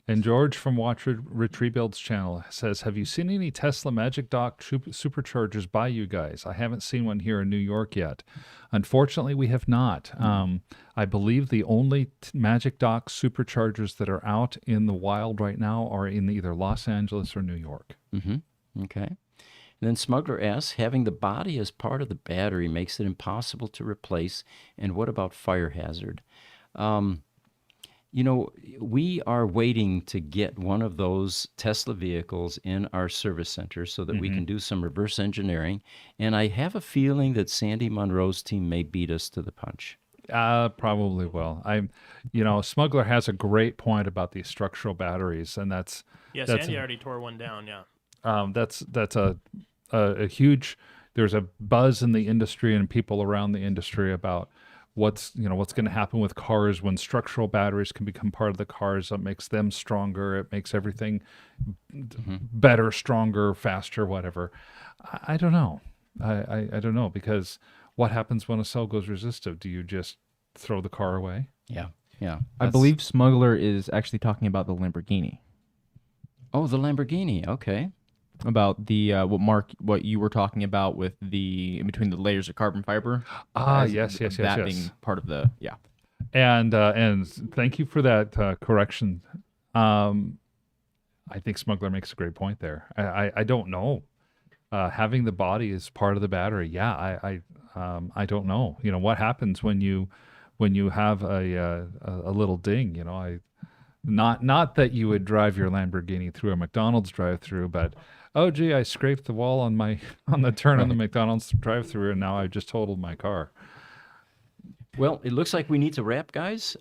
And George from Watch Rich Rebuild's channel says, have you seen any Tesla Magic Dock superchargers by you guys? I haven't seen one here in New York yet. Unfortunately, we have not. I believe the only Magic Dock superchargers that are out in the wild right now are in either Los Angeles or New York. Mm-hmm. Okay. And then Smuggler asks, having the body as part of the battery makes it impossible to replace. And what about fire hazard? You know, we are waiting to get one of those Tesla vehicles in our service center so that we can do some reverse engineering. And I have a feeling that Sandy Munro's team may beat us to the punch. Probably will. Smuggler has a great point about these structural batteries, and that's Sandy already tore one down. Yeah. That's a huge. There's a buzz in the industry and people around the industry about what's going to happen with cars when structural batteries can become part of the cars. It makes them stronger. It makes everything better, stronger, faster, whatever. I don't know. I don't know, because what happens when a cell goes resistive? Do you just throw the car away? Yeah. I believe Smuggler is actually talking about the Lamborghini. Oh, the Lamborghini. Okay. About the what you were talking about with the in between the layers of carbon fiber. Yes. That being part of the And thank you for that correction. I think Smuggler makes a great point there. I don't know. Having the body as part of the battery. Yeah, I don't know. What happens when you have a little ding. Not that you would drive your Lamborghini through a McDonald's drive-through, but oh gee, I scraped the wall on the turn on the McDonald's drive-through, and now I've just totaled my car. Well, it looks like we need to wrap, guys.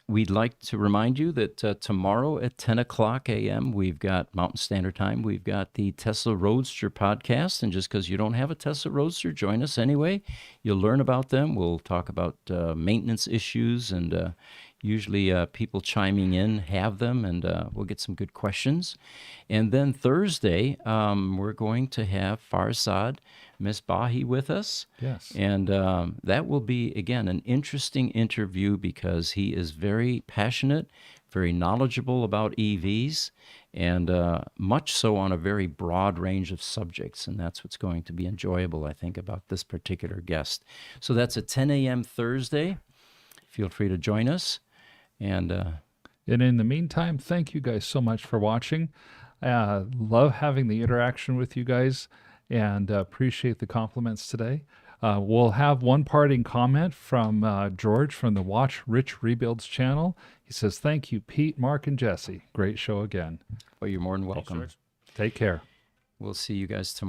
We'd like to remind you that tomorrow at 10 o'clock a.m., we've got Mountain Standard Time. We've got the Tesla Roadster podcast. And just because you don't have a Tesla Roadster, join us anyway. You'll learn about them. We'll talk about maintenance issues, and usually people chiming in have them, and we'll get some good questions. And then Thursday, we're going to have Farzad Misbahi with us. Yes. And that will be, again, an interesting interview because he is very passionate, very knowledgeable about EVs, and much so on a very broad range of subjects. And that's what's going to be enjoyable, I think, about this particular guest. So that's at 10 a.m. Thursday. Feel free to join us. And in the meantime, thank you guys so much for watching. Love having the interaction with you guys, and appreciate the compliments today. We'll have one parting comment from George from the Watch Rich Rebuilds channel. He says, thank you, Pete, Mark, and Jesse. Great show again. well, you're more than welcome. Thanks, George. Take care. We'll see you guys tomorrow.